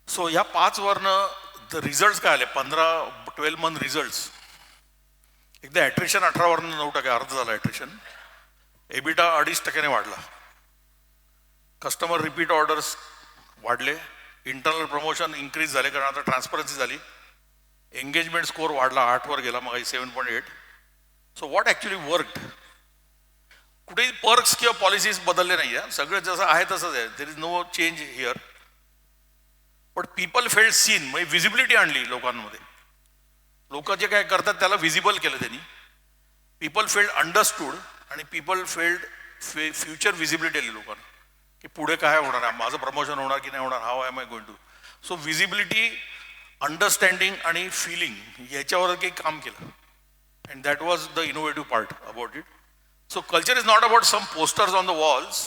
सो ह्या 5 वरनं रिझल्ट काय आले, 12 मंथ रिझल्ट. एकदा ॲट्रिशन 18 वरनं 9%, अर्ध झालं ॲट्रिशन. EBITDA 2.5% वाढला. कस्टमर रिपीट ऑर्डर्स वाढले. इंटरनल प्रमोशन इन्क्रीज झाले कारण आता ट्रान्सपरन्सी झाली. एंगेजमेंट स्कोअर वाढला, 8 वर गेला, मग 7.8. So what actually worked. कुठेही पर्क्स किंवा पॉलिसीज बदलले नाही आहे, सगळं जसं आहे तसंच आहे. There is no change here. But people felt seen, म्हणजे विजिबिलिटी आणली लोकांमध्ये. लोक जे काय करतात त्याला विजिबल केलं त्यांनी. पीपल फेल्ड अंडरस्टूड आणि पीपल फेल्ड फ्युचर विजिबिलिटी आली लोकांना की पुढे काय होणार आहे, माझं प्रमोशन होणार की नाही होणार, how am I going to. So visibility, understanding आणि फिलिंग याच्यावर काही काम केलं. And that was the innovative part about it. So culture is not about some posters on the walls.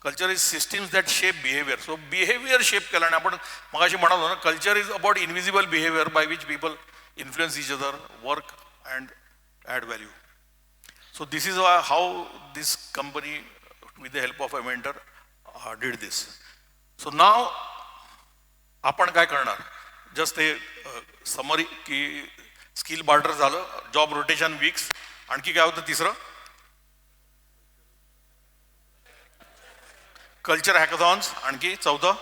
Culture is systems that shape behavior. So behavior shape केला. आणि आपण मगाशी म्हणालो ना, culture is about invisible behavior by which people influence each other, work and add value. So this is how this company with the help of a mentor did this. So now आपण काय करणार, जस्ट हे समरी की स्किल बार्टर झालं, जॉब रोटेशन वीक्स, आणखी काय होतं तिसरं, कल्चर हॅकथॉन्स, आणखी चौथं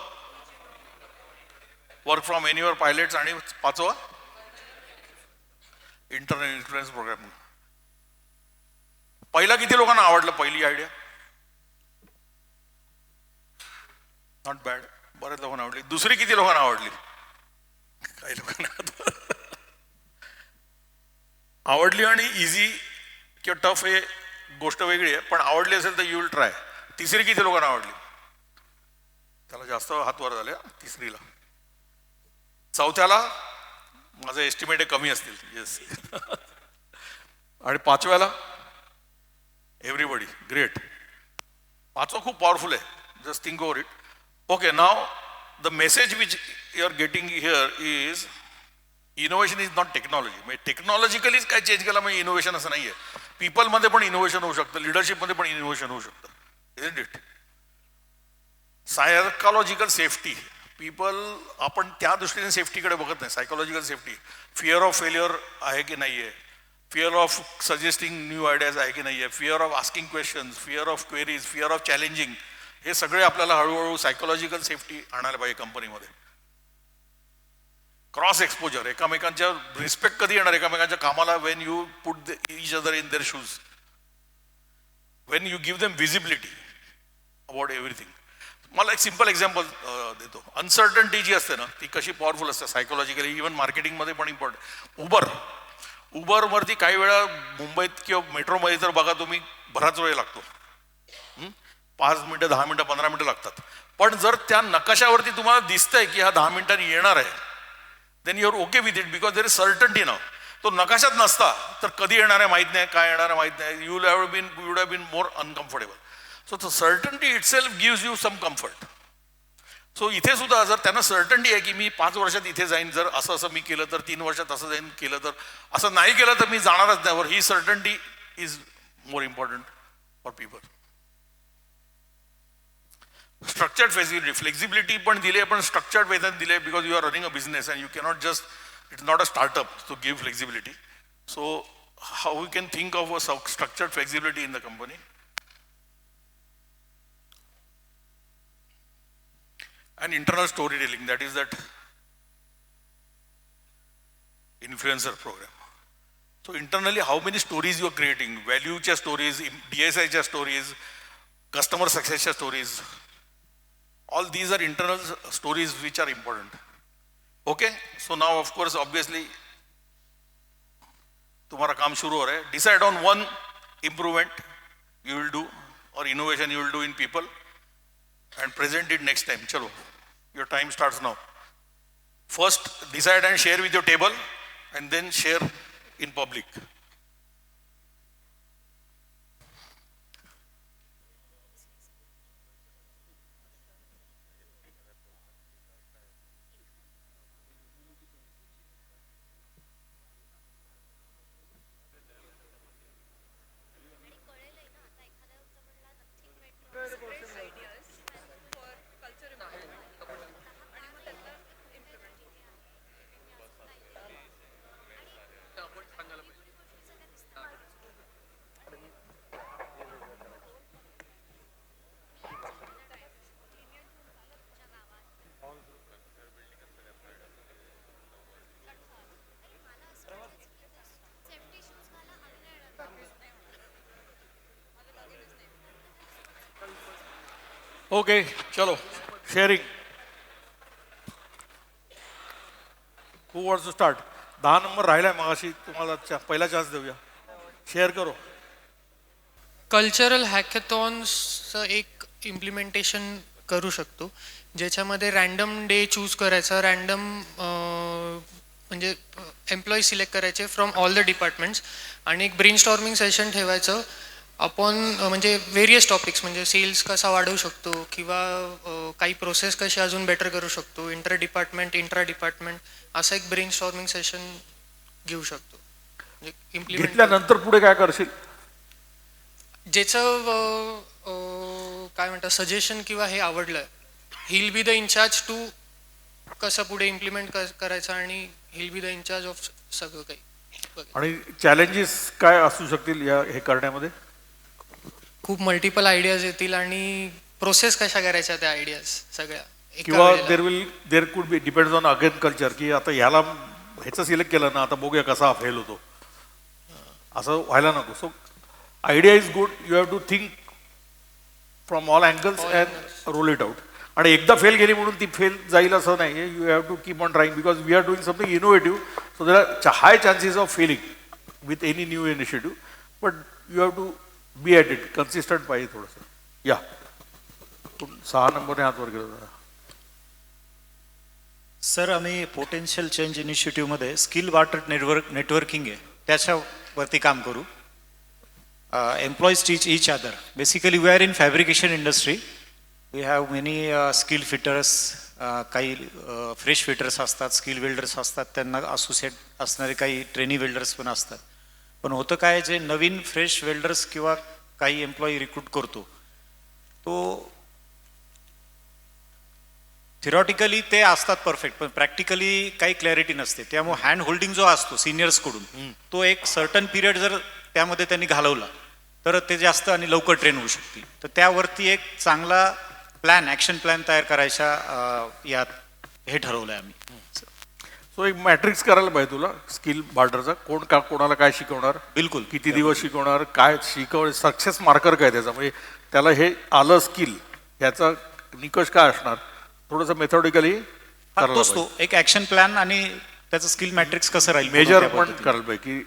वर्क फ्रॉम एनिवर पायलट्स, आणि पाचवं इंटरनल इन्फ्लुएन्स प्रोग्राम. पहिला किती लोकांना आवडलं? पहिली आयडिया नॉट बॅड, बऱ्याच लोकांना आवडली. दुसरी किती लोकांना आवडली? काही लोकांना आवडली. आणि इझी किंवा टफ हे गोष्ट वेगळी आहे, पण आवडली असेल तर यू विल ट्राय. तिसरी किती लोकांना आवडली? त्याला जास्त हात वर झाले. तिसरीला. चौथ्याला माझं एस्टिमेट हे कमी असतील. येस. आणि पाचव्याला एव्हरीबडी. ग्रेट. पाचवा खूप पॉवरफुल आहे. Just think over it. Okay, now the message which you are getting here is innovation is not technology. म्हणजे टेक्नॉलॉजिकलीच काय चेंज केला म्हणजे इनोव्हेशन असं नाही आहे. पीपलमध्ये पण इनोव्हेशन होऊ शकतं, लिडरशिपमध्ये पण इनोव्हेशन होऊ शकतं. Isn't it? Psychological safety. People आपण त्या दृष्टीने सेफ्टीकडे बघत नाही. Psychological safety, fear of failure आहे की नाही आहे, fear of suggesting new ideas आहे की नाही आहे, fear of asking questions, fear of queries, fear of challenging, हे सगळे आपल्याला हळूहळू सायकॉलॉजिकल सेफ्टी आणायला पाहिजे कंपनीमध्ये. क्रॉस एक्सपोजर, एकमेकांच्या रिस्पेक्ट कधी येणार एकमेकांच्या कामाला? Wien you put each other in their shoes, Wien you give them visibility about everything. मला एक सिम्पल एक्झाम्पल देतो. अनसर्टन्टी जी असते ना, ती कशी पॉवरफुल असते सायकोलॉजिकली. इव्हन मार्केटिंगमध्ये पण इम्पॉर्टंट. उबरवरती काही वेळा मुंबईत किंवा मेट्रोमध्ये तर बघा तुम्ही, बराच वेळ लागतो. 5 मिनिटं, 10 मिनिटं, 15 मिनिटं लागतात. पण जर त्या नकाशावरती तुम्हाला दिसतंय की हा 10 मिनिटांनी येणार आहे, then you are okay with it, because there is certainty now. तो नकाशात नसता तर कधी येणार आहे माहीत नाही, काय येणार आहे माहीत नाही. You would have been more uncomfortable. So the certainty itself gives you some comfort. सो इथे सुद्धा जर त्यांना सर्टन्टी आहे की मी 5 वर्षात इथे जाईन, जर असं असं मी केलं तर 3 वर्षात असं जाईन केलं तर, असं नाही केलं तर मी जाणारच नाही. ही certainty is more important for people. Structured facility, flexibility पण दिले, पण स्ट्रक्चर्ड वेतन दिले, because you are running a business and you cannot just, it's not a startup to give flexibility. So how we can think of a structured flexibility in the company. And internal storytelling, that is that influencer program. So internally, how many stories you are creating? Value च्या stories, DSI च्या stories, customer success च्या stories. All these are internal stories which are important. Okay? So now, of course, obviously, तुम्हारा काम शुरू हो रहा है. Decide on one improvement you will do or innovation you will do in people and present it next time. Chalo. Your time starts now. First, decide and share with your table, and then share in public. Okay, चलो sharing. Who wants to start? 10 number राहिलाय मगाशी, तुम्हाला पहिला चान्स देऊया. शेअर करो. कल्चरल हॅकेथॉन्सचं एक इम्प्लिमेंटेशन करू शकतो, ज्याच्यामध्ये रँडम डे चूज करायचा, रँडम म्हणजे एम्प्लॉई सिलेक्ट करायचे फ्रॉम ऑल द डिपार्टमेंट्स, आणि एक ब्रेनस्टॉर्मिंग सेशन ठेवायचं आपण म्हणजे व्हेरियस टॉपिक्स, म्हणजे सेल्स कसा वाढवू शकतो किंवा काही प्रोसेस कशी अजून बेटर करू शकतो, इंटर डिपार्टमेंट, इंट्रा डिपार्टमेंट, असं एक ब्रेनस्टॉर्मिंग सेशन घेऊ शकतो. घेतल्यानंतर पुढे काय करशील? ज्याचं काय म्हणतात सजेशन किंवा हे आवडलं, he'll be the incharge to कसं पुढे इम्प्लिमेंट करायचं, आणि he'll be the incharge of सगळं काही. आणि चॅलेंजेस काय असू शकतील या हे करण्यामध्ये? खूप मल्टिपल आयडियाज येतील आणि प्रोसेस कशा करायच्या त्या आयडियाज सगळ्या एका किंवा वेळेला? There could be depends on again culture की आता ह्याला ह्याचं सिलेक्ट केलं ना आता बघूया कसा फेल होतो असं व्हायला नको. So idea is good, you have to think from all angles and roll it out. आणि एकदा फेल गेली म्हणून ती फेल जाईल असं नाही. You have to keep on trying because we are doing something innovative. So there are high chances of failing with any new initiative, but you have to be at it. Consistent पाहिजे थोडंसं. या 6 नंबरने हात वर केला. सर आम्ही पोटेन्शियल चेंज इनिशिएटिव्हमध्ये स्किल वाटर नेटवर्किंग आहे त्याच्यावरती काम करू. Employees teach each other. Basically we are in fabrication industry. We have many skill fitters. काही फ्रेश फिटर्स असतात, स्किल वेल्डर्स असतात, त्यांना असोसिएट असणारे काही ट्रेनी वेल्डर्स पण असतात. पण होतं काय, जे नवीन फ्रेश वेल्डर्स किंवा काही एम्प्लॉई रिक्रूट करतो तो थिरॉटिकली ते असतात परफेक्ट, पण प्रॅक्टिकली काही क्लॅरिटी नसते. त्यामुळे हँड होल्डिंग जो असतो सिनियर्सकडून तो एक सर्टन पिरियड जर त्यामध्ये त्यांनी घालवला तर ते जास्त आणि लवकर ट्रेन होऊ शकतील. तर त्यावरती एक चांगला प्लॅन, ॲक्शन प्लॅन तयार करायच्या यात हे ठरवलं आहे आम्ही. सो एक मॅट्रिक्स करायला पाहिजे तुला स्किल बार्टरचा. कोण का कोणाला काय शिकवणार, बिलकुल किती दिवस शिकवणार, काय सक्सेस मार्कर काय त्याचा, म्हणजे त्याला हे आलं स्किल ह्याचा निकष काय असणार, थोडंसं मेथॉडिकली तोच तो एक ॲक्शन प्लॅन आणि त्याचं स्किल मॅट्रिक्स कसं राहील मेजर पण करायला पाहिजे की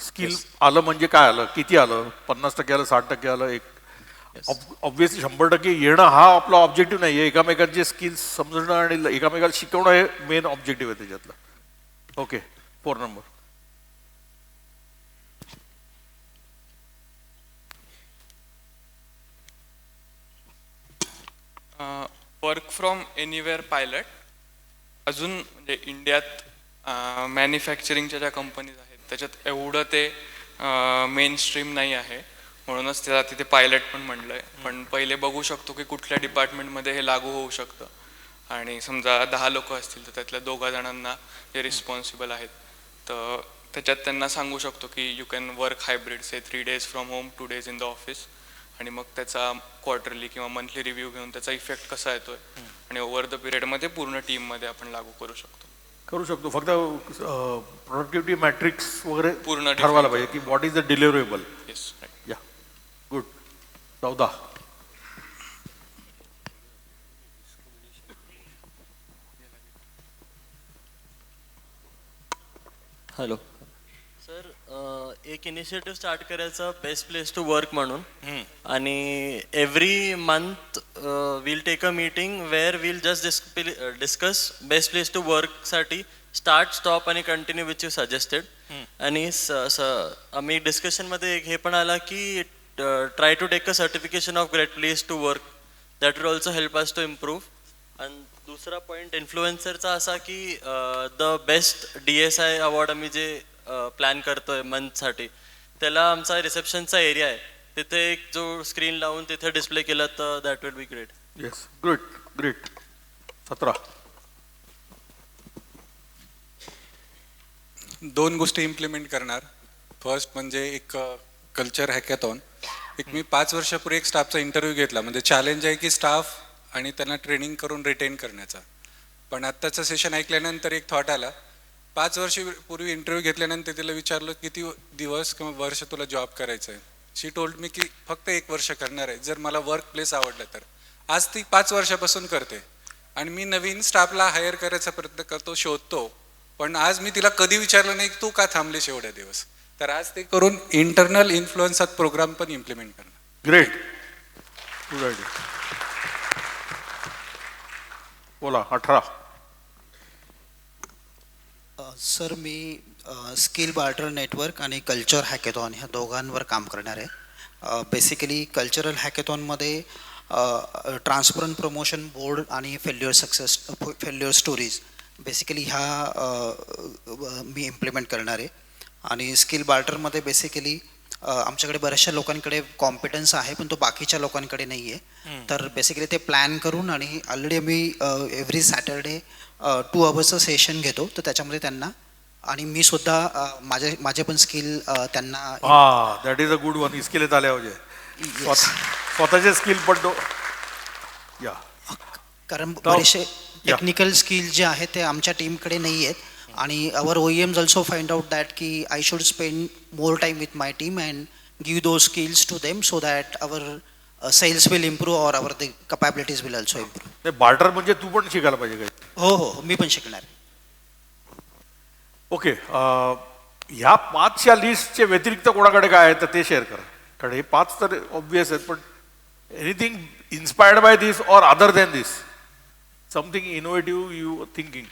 स्किल आलं म्हणजे काय आलं, किती आलं, 50% आलं, 60% आलं. एक ऑब्व्हियसली 100% येणं हा आपला ऑब्जेक्टिव्ह नाही आहे. एकामेकांचे स्किल्स समजणं आणि एकामेकाला शिकवणं हे मेन ऑब्जेक्टिव्ह आहे त्याच्यातलं. Okay 4 number. Work from anywhere pilot. अजून म्हणजे इंडियात मॅन्युफॅक्चरिंगच्या ज्या कंपनीज आहेत त्याच्यात एवढं ते मेन स्ट्रीम नाही आहे, म्हणूनच त्याला तिथे पायलट पण म्हणलं आहे. पण पहिले बघू शकतो की कुठल्या डिपार्टमेंटमध्ये हे लागू होऊ शकतं. आणि समजा 10 लोक असतील तर त्यातल्या 2 जणांना जे रिस्पॉन्सिबल आहेत तर त्याच्यात त्यांना सांगू शकतो की you can work hybrid, say 3 days from home, 2 days in the office. आणि मग त्याचा क्वार्टरली किंवा मंथली रिव्ह्यू घेऊन त्याचा इफेक्ट कसा येतोय आणि ओव्हर द पिरियडमध्ये पूर्ण टीममध्ये आपण लागू करू शकतो. फक्त प्रोडक्टिव्हिटी मॅट्रिक्स वगैरे पूर्ण ठरवायला पाहिजे की what is the deliverable. Yeah. Yeah good. 14. Hello sir, एक इनिशिएटिव्ह स्टार्ट करायचा बेस्ट प्लेस टू वर्क म्हणून. आणि every month will take a meeting where will just discuss best place to वर्कसाठी स्टार्ट, स्टॉप आणि कंटिन्यू विच यू सजेस्टेड. आणि आम्ही डिस्कशनमध्ये हे पण आला की try to take a certification of great place to work, that will also help us to improve. आणि दुसरा पॉईंट इन्फ्लुएन्सरचा असा की द बेस्ट DSI अवॉर्ड आम्ही जे प्लॅन करतोय मंथसाठी, त्याला आमचा रिसेप्शनचा एरिया आहे तिथे एक जो स्क्रीन लावून तिथे डिस्प्ले केला तर that will be great. Yes, good, great. 17. 2 गोष्टी इम्प्लिमेंट करणार. फर्स्ट म्हणजे एक कल्चर हॅकॅथॉन. मी 5 वर्षापूर्वी एक स्टाफचा इंटरव्ह्यू घेतला. म्हणजे चॅलेंज आहे की स्टाफ आणि त्यांना ट्रेनिंग करून रिटेन करण्याचा. पण आत्ताचं सेशन ऐकल्यानंतर एक थॉट आला. 5 वर्षापूर्वी इंटरव्ह्यू घेतल्यानंतर तिला विचारलं किती दिवस किंवा वर्ष तुला जॉब करायचं आहे. शी टोल्ड मी की फक्त 1 वर्ष करणार आहे जर मला वर्क प्लेस आवडलं तर. आज ती 5 वर्षापासून करते आणि मी नवीन स्टाफला हायर करायचा प्रयत्न करतो, शोधतो. पण आज मी तिला कधी विचारलं नाही की तू का थांबलीस एवढ्या दिवस. तर आज ते करून इंटरनल इन्फ्लुएन्स प्रोग्राम पण इम्प्लिमेंट करणार. Great, good idea. बोला. 18. सर मी स्किल बार्टर नेटवर्क आणि कल्चर हॅकेथॉन ह्या दोघांवर काम करणार आहे. बेसिकली कल्चरल हॅकेथॉनमध्ये ट्रान्सपरंट प्रमोशन बोर्ड आणि फेल्युअर स्टोरीज बेसिकली ह्या मी इम्प्लिमेंट करणार आहे. आणि स्किल बार्टरमध्ये बेसिकली आमच्याकडे बऱ्याचशा लोकांकडे कॉम्पिटन्स आहे पण तो बाकीच्या लोकांकडे नाही आहे. तर बेसिकली ते प्लॅन करून आणि ऑलरेडी आम्ही एव्हरी सॅटरडे 2 hours सेशन घेतो. तर त्याच्यामध्ये त्यांना आणि मी सुद्धा माझे पण स्किल त्यांना. That is a good one. Skill आल्या म्हणजे स्वतःचे स्किल पण या कारण बरेचसे टेक्निकल स्किल जे आहेत ते आमच्या टीमकडे नाही आहेत आणि our OEMs also find out that की I should spend more time with my team and give those skills to them so that our sales will improve or our the capabilities will also improve. Barter म्हणजे तू पण शिकायला पाहिजे काय? हो मी पण शिकणार. ओके, ह्या 5च्या लिस्टच्या व्यतिरिक्त कोणाकडे काय आहे तर ते शेअर करा, कारण हे 5 तर ऑब्वियस आहेत, पण anything inspired by this or other than this, something innovative you thinking?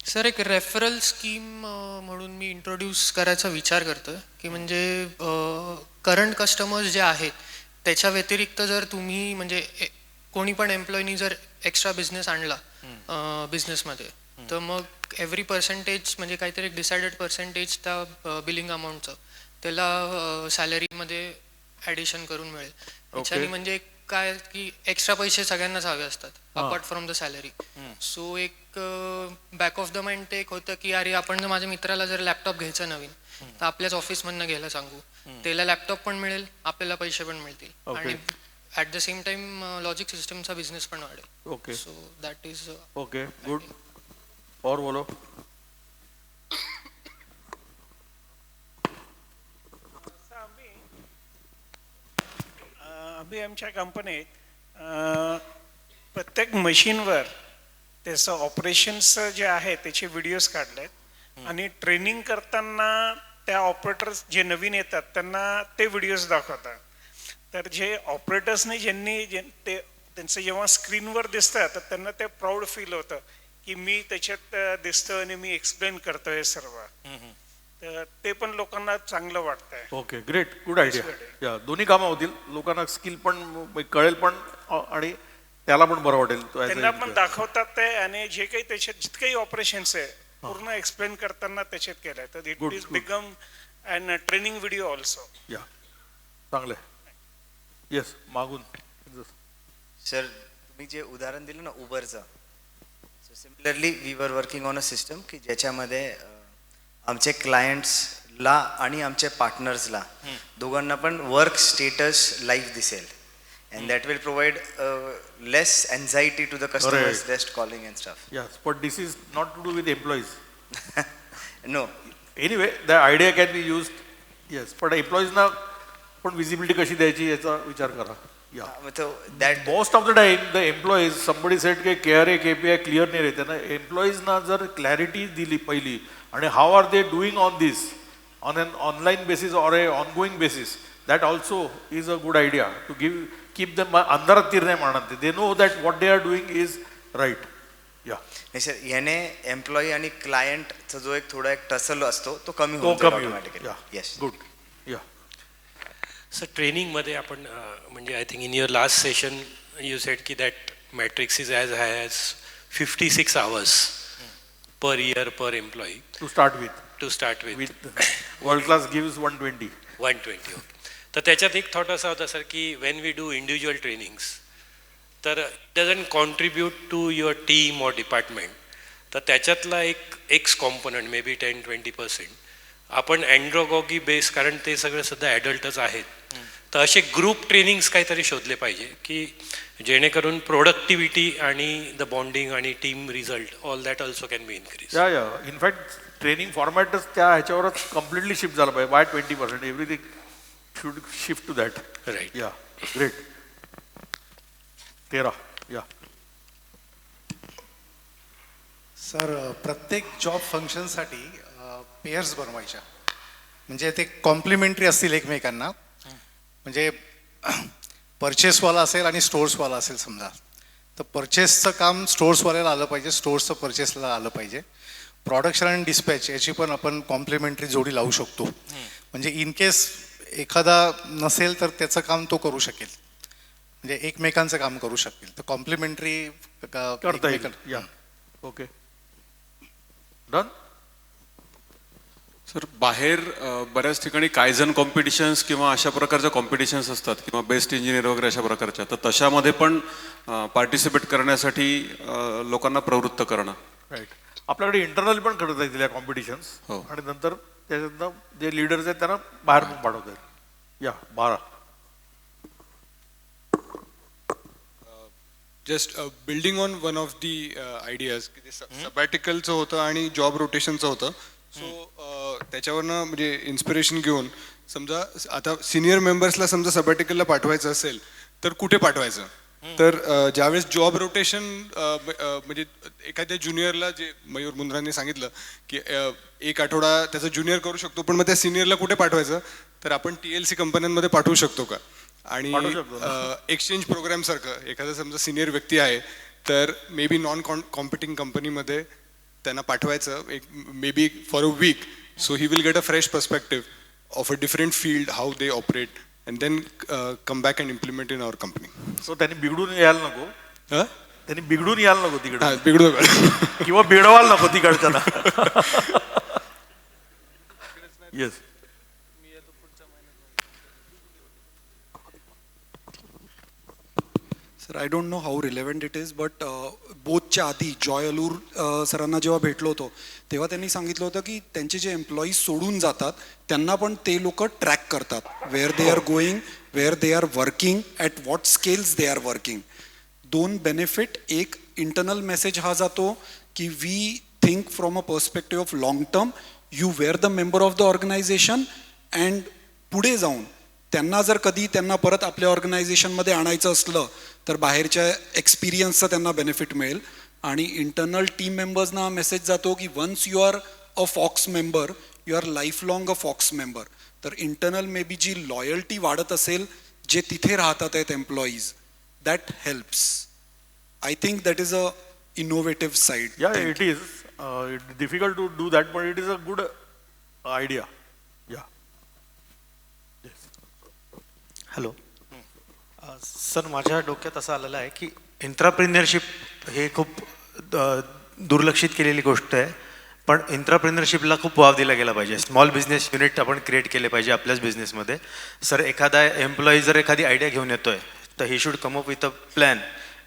Sir एक रेफरल स्कीम म्हणून मी इंट्रोड्यूस करायचा विचार करतोय की म्हणजे करंट कस्टमर्स जे आहेत त्याच्या व्यतिरिक्त जर तुम्ही म्हणजे कोणी पण एम्प्लॉईनी जर एक्स्ट्रा बिझनेस आणला बिझनेसमध्ये तर मग एव्हरी पर्सेंटेज म्हणजे काहीतरी एक डिसाइडेड पर्सेंटेज त्या बिलिंग अमाऊंटचं त्याला सॅलरीमध्ये ॲडिशन करून मिळेल. त्याच्याने म्हणजे काय की एक्स्ट्रा पैसे सगळ्यांनाच हवे असतात apart from the salary. So एक बॅक ऑफ द माइंड ते एक होतं की अरे आपण जर माझ्या मित्राला जर लॅपटॉप घ्यायचा नवीन तर आपल्याच ऑफिसमधनं घ्यायला सांगू, त्याला लॅपटॉप पण मिळेल आपल्याला पैसे पण मिळतील आणि at the same time logic सिस्टमचा बिझनेस पण वाढेल. Okay, so that is okay good. और बोलो. अभी आमच्या कंपनीत प्रत्येक मशीनवर त्याचं ऑपरेशन्स जे आहे त्याचे व्हिडिओज काढलेत आणि ट्रेनिंग करताना त्या ऑपरेटर्स जे नवीन येतात त्यांना ते व्हिडिओज दाखवतात. तर जे ऑपरेटर्सने ते त्यांचं जेव्हा स्क्रीनवर दिसतं तर त्यांना ते प्राऊड फील होतं की मी त्याच्यात दिसतं आणि मी एक्सप्लेन करतोय सर्व. तर ते पण लोकांना चांगलं वाटतंय. Okay, great, good idea. दोन्ही कामं होतील, लोकांना स्किल पण कळेल पण आणि त्याला पण बरं वाटेल. त्यांना पण दाखवतात ते आणि जे काही त्याच्यात जितकेही ऑपरेशन्स आहे पूर्ण एक्सप्लेन करताना त्याच्यात केलंय. तर it is become and training video also. या चांगलं आहे. येस, मागून. सर तुम्ही जे उदाहरण दिलं ना उबरचं, so similarly we were working on a system की ज्याच्यामध्ये आमचे क्लायंट्सला आणि आमच्या पार्टनर्सला दोघांना पण वर्क स्टेटस लाईव्ह दिसेल and that will provide less anxiety to the customers just calling and stuff. Yes, but this is not to do with employees. No, anyway the idea can be use. Yes, पण एम्प्लॉईजना पण विजिबिलिटी कशी द्यायची याचा विचार करा. That most of the time the employees somebody set के KRA KPI क्लिअर नाही राहते ना. एम्प्लॉईजना जर क्लॅरिटी दिली पहिली आणि how are they doing on this on an online basis or a ongoing basis, that also is a good idea to keep them अंधारात तीर नाही म्हणत. They know that what they are doing is right. Yeah नाही सर, याने एम्प्लॉई आणि क्लायंटचा जो एक थोडा एक टसल असतो तो कमी तो होतो कमी automatically. Yes, good. Yeah sir ट्रेनिंगमध्ये आपण म्हणजे I think in your last session you said की that matrix is as high as 56 hours per year per employee. To start with. World class gives 120. 120, okay. तर त्याच्यात एक थॉट असा होता सर की when we do individual trainings तर it doesn't contribute to your team or department. तर त्याच्यातला एक एक्स कॉम्पोनंट मे बी 10-20% आपण अँड्रोगॉगी बेस, कारण ते सगळं सध्या ॲडल्टच आहेत, तर असे ग्रुप ट्रेनिंग्स काहीतरी शोधले पाहिजे की जेणेकरून प्रोडक्टिव्हिटी आणि द बॉन्डिंग आणि team result all that also can be increase. Yeah in fact training फॉर्मॅटच त्या ह्याच्यावरच कम्प्लिटली शिफ्ट झालं पाहिजे. By 20% everything should shift to that. Right. Yeah great. 13. Yeah sir प्रत्येक जॉब फंक्शनसाठी पेअर्स बनवायच्या, म्हणजे ते कॉम्प्लिमेंटरी असतील एकमेकांना. म्हणजे परचेसवाला असेल आणि स्टोर्सवाला असेल समजा, तर परचेसचं काम स्टोर्सवाल्याला आलं पाहिजे, स्टोर्सचं परचेसला आलं पाहिजे. प्रोडक्शन आणि डिस्पॅच याची पण आपण कॉम्प्लिमेंटरी जोडी लावू शकतो. म्हणजे इन केस एखादा नसेल तर त्याचं काम तो करू शकेल, म्हणजे एकमेकांचं काम करू शकेल. तर कॉम्प्लिमेंटरी करता येईल. या ओके, डन. सर बाहेर बऱ्याच ठिकाणी कायझन कॉम्पिटिशन्स किंवा अशा प्रकारच्या कॉम्पिटिशन्स असतात किंवा बेस्ट इंजिनियर वगैरे अशा प्रकारच्या, तर तशामध्ये पण पार्टिसिपेट करण्यासाठी लोकांना प्रवृत्त करणं. राईट. आपल्याकडे इंटरनल पण करता येतील या कॉम्पिटिशन्स आणि नंतर त्याच्यातनं जे लीडर्स आहेत त्यांना बाहेर पण पाठवता येईल. या 12. Just building on one of the ideas की ते सबॅटिकलचं होतं आणि जॉब रोटेशनचं होतं. सो त्याच्यावरनं म्हणजे इन्स्पिरेशन घेऊन समजा आता सिनियर मेंबर्सला समजा सबॅटिकलला पाठवायचं असेल तर कुठे पाठवायचं. तर ज्यावेळेस जॉब रोटेशन म्हणजे एखाद्या ज्युनियरला जे मयूर मुंद्रांनी सांगितलं की एक आठवडा त्याचा ज्युनियर करू शकतो, पण मग त्या सिनियरला कुठे पाठवायचं तर आपण TLC कंपन्यांमध्ये पाठवू शकतो का. आणि एक्सचेंज प्रोग्राम सारखं एखादा समजा सिनियर व्यक्ती आहे तर मे बी नॉन कॉम्पिटिंग कंपनीमध्ये त्यांना पाठवायचं एक may be for a week. So he will get a fresh perspective of a different field how they operate and then come back and implement in our company. So त्यांनी बिघडून यायला नको. त्यांनी बिघडून यायला नको तिकडे. बिघडू किंवा बिघडवायला नको तिकडच्या. Yes. Sir I don't know how relevant it is but बोथच्या आधी जॉय अलूर सरांना जेव्हा भेटलो होतो तेव्हा त्यांनी सांगितलं होतं की त्यांचे जे एम्प्लॉईज सोडून जातात त्यांना पण ते लोक ट्रॅक करतात where they are going, where they are working, at what scales they are working. दोन बेनिफिट, एक इंटरनल मेसेज हा जातो की we think from a perspective of long term, you were the member of the organisation and पुढे जाऊन त्यांना जर कधी त्यांना परत आपल्या ऑर्गनायझेशनमध्ये आणायचं असलं तर बाहेरच्या एक्सपिरियन्सचा त्यांना बेनिफिट मिळेल. आणि इंटरनल टीम मेंबर्सना मेसेज जातो की once you are a fox member you are life long a fox member. तर इंटरनल मे बी जी लॉयल्टी वाढत असेल जे तिथे राहतात आहेत employees, that helps. I think that is a innovative side. Yeah it is difficult to do that but it is a good idea. Yeah hello sir, माझ्या डोक्यात असं आलेलं आहे की एंटरप्रिनरशिप हे खूप दुर्लक्षित केलेली गोष्ट आहे, पण एंटरप्रिनरशिपला खूप वाव दिला गेला पाहिजे. स्मॉल बिझनेस युनिट आपण क्रिएट केले पाहिजे आपल्याच बिझनेसमध्ये. सर एखादा एम्प्लॉई जर एखादी आयडिया घेऊन येतोय तर he should come up with a plan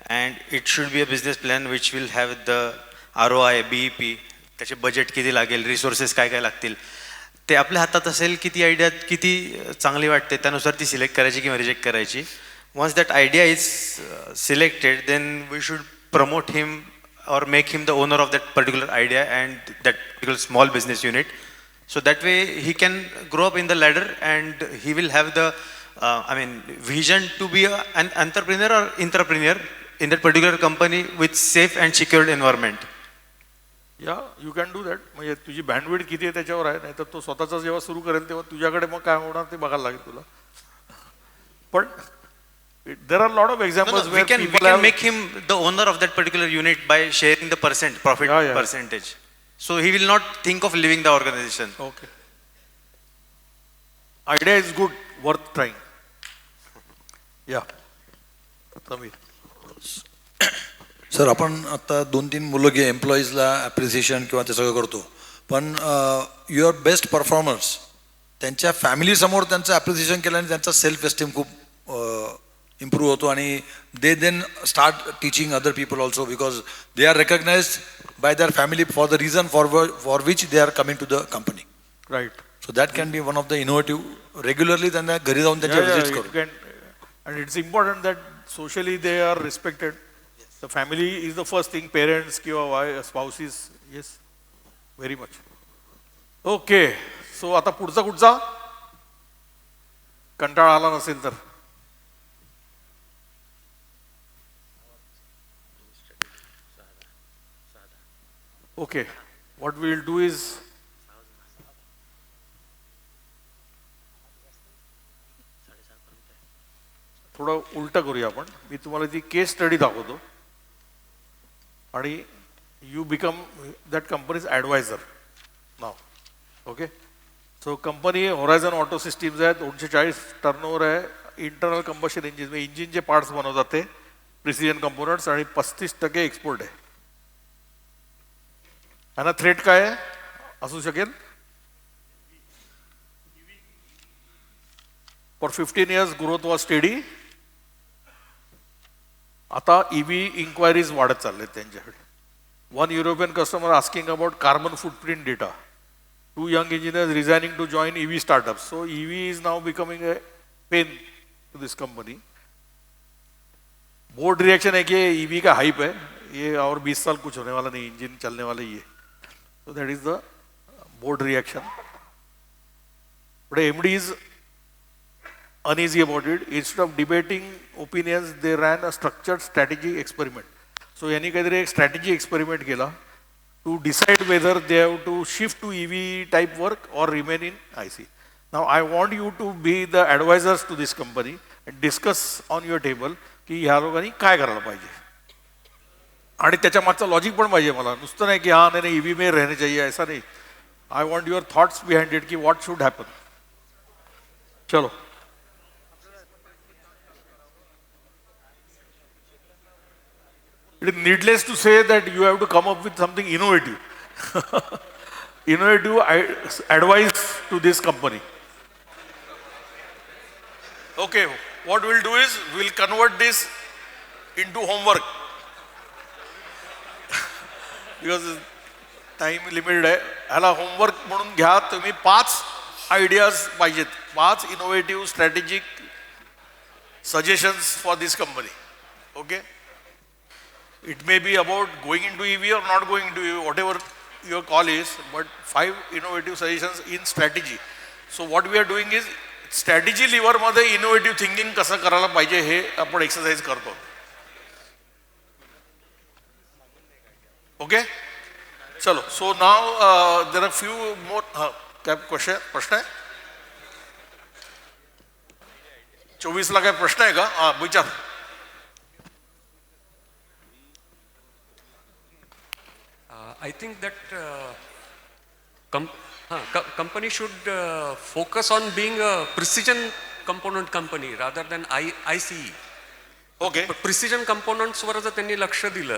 and it should be a business plan which will have the ROI, BEP, त्याचे बजेट किती लागेल, रिसोर्सेस काय काय लागतील ते आपल्या हातात असेल की ती आयडिया किती चांगली वाटते त्यानुसार ती सिलेक्ट करायची किंवा रिजेक्ट करायची. Once that idea is selected, then we should promote him or make him the owner of that particular idea and that particular small business unit. So that way he can grow up in the ladder and he will have the, vision to be an entrepreneur or intrapreneur in that particular company with safe and secured environment. या यू कॅन डू दॅट. म्हणजे तुझी बँडविड्थ किती आहे त्याच्यावर आहे, नाही तर तो स्वतःचा जेव्हा सुरू करेल तेव्हा तुझ्याकडे मग काय होणार ते बघायला लागेल तुला. पण there are a lot of examples where we can make him the owner of that particular unit by sharing the profit percentage. So he will not think of leaving the organization. Okay. Idea is good, worth trying. Yeah. Samir. Sir आपण आता 2-3 मुलं घे एम्प्लॉईजला ॲप्रिसिएशन किंवा ते सगळं करतो, पण युअर बेस्ट परफॉर्मर्स त्यांच्या फॅमिलीसमोर त्यांचं ॲप्रिसिएशन केल्याने त्यांचा सेल्फ एस्टीम खूप इम्प्रूव्ह होतो आणि they then start teaching other people also because they are recognised by their family for the reason for which they are coming to the company. Right. So that can be one of the innovative. Regularly त्यांना घरी जाऊन त्यांच्या विजिट करू. And it's important that socially they are respected. The family is the first thing, parents किंवा spouses. Yes, very much. Okay, so आता पुढचा कुठचा कंटाळा आला नसेल तर okay, what we will do is थोडं उलट करूया आपण. मी तुम्हाला ती केस स्टडी दाखवतो आणि you become that company's advisor now. Okay. So company Horizon Auto Systems आहे, 240 टर्नओव्हर आहे, इंटरनल कंबशन इंजिन म्हणजे इंजिनचे पार्ट्स बनवतात ते, प्रिसिजन कंपोनंट्स आणि 35% एक्सपोर्ट आहे. यांना थ्रेट काय आहे असू शकेल. For 15 years growth was steady. आता EV इन्क्वायरीज वाढत चालले त्यांच्याकडे. 1 European customer asking about carbon footprint data. 2 young engineers resigning to join EV startups. So EV is now becoming a pain to this company. Board reaction है कि ईवी का हाइप है, ये और 20 साल कुछ होने वाला नहीं, इंजन चलने वाला ही है. So that is the board reaction. But MD is uneasy about it. Instead of debating opinions, they ran a structured strategy experiment. So यांनी काहीतरी एक strategy experiment केला to decide whether they have to shift to EV type work or remain in IC. Now I want you to be the advisors to this company and discuss on your table की ह्या लोकांनी काय करायला पाहिजे. आणि त्याच्या मागचं लॉजिक पण पाहिजे मला, नुसतं नाही की हाँ नहीं ईवी में रहने चाहिए, ऐसा नहीं. I want your thoughts behind it की व्हाट शुड हैपन. चलो. It is needless to say that you have to come up with something innovative. Innovative advice to this company. Okay, what will do is will convert this into homework. Because time limited आहे. ह्याला होमवर्क म्हणून घ्या तुम्ही. 5 आयडियाज पाहिजेत, 5 innovative strategic suggestions for this company. Okay, it may be about going in to EV or not going into EV, whatever your call is, but 5 innovative suggestions in strategy. So what we are doing is strategy lever मध्ये इनोव्हेटिव्ह थिंकिंग कसं करायला पाहिजे हे आपण एक्सरसाइज करतो. ओके, चलो. So now there are few more. काय प्रश्न आहे? 24ला काय प्रश्न आहे का? हा, विचार. I think that company should focus on being a precision component company rather than ICE. Okay. Precision components वर जर त्यांनी लक्ष दिलं,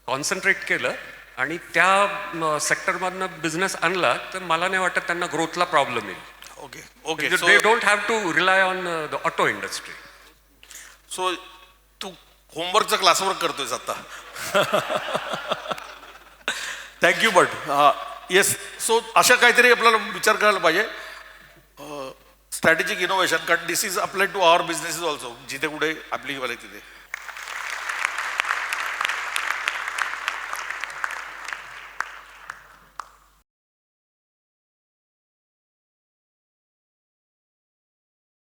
कॉन्सन्ट्रेट केलं आणि त्या सेक्टरमधनं बिझनेस आणला तर मला नाही वाटत त्यांना ग्रोथला प्रॉब्लेम येईल. Okay okay. They don't have to rely on the auto industry. So तू होमवर्कचा क्लासवर्क करतोयस आता. थँक्यू. बट येस, सो अशा काहीतरी आपल्याला विचार करायला पाहिजे. स्ट्रॅटेजिक इनोव्हेशन, कारण this is applied to our businesses also, जिथे कुठे ॲप्लिकेबल आहे तिथे.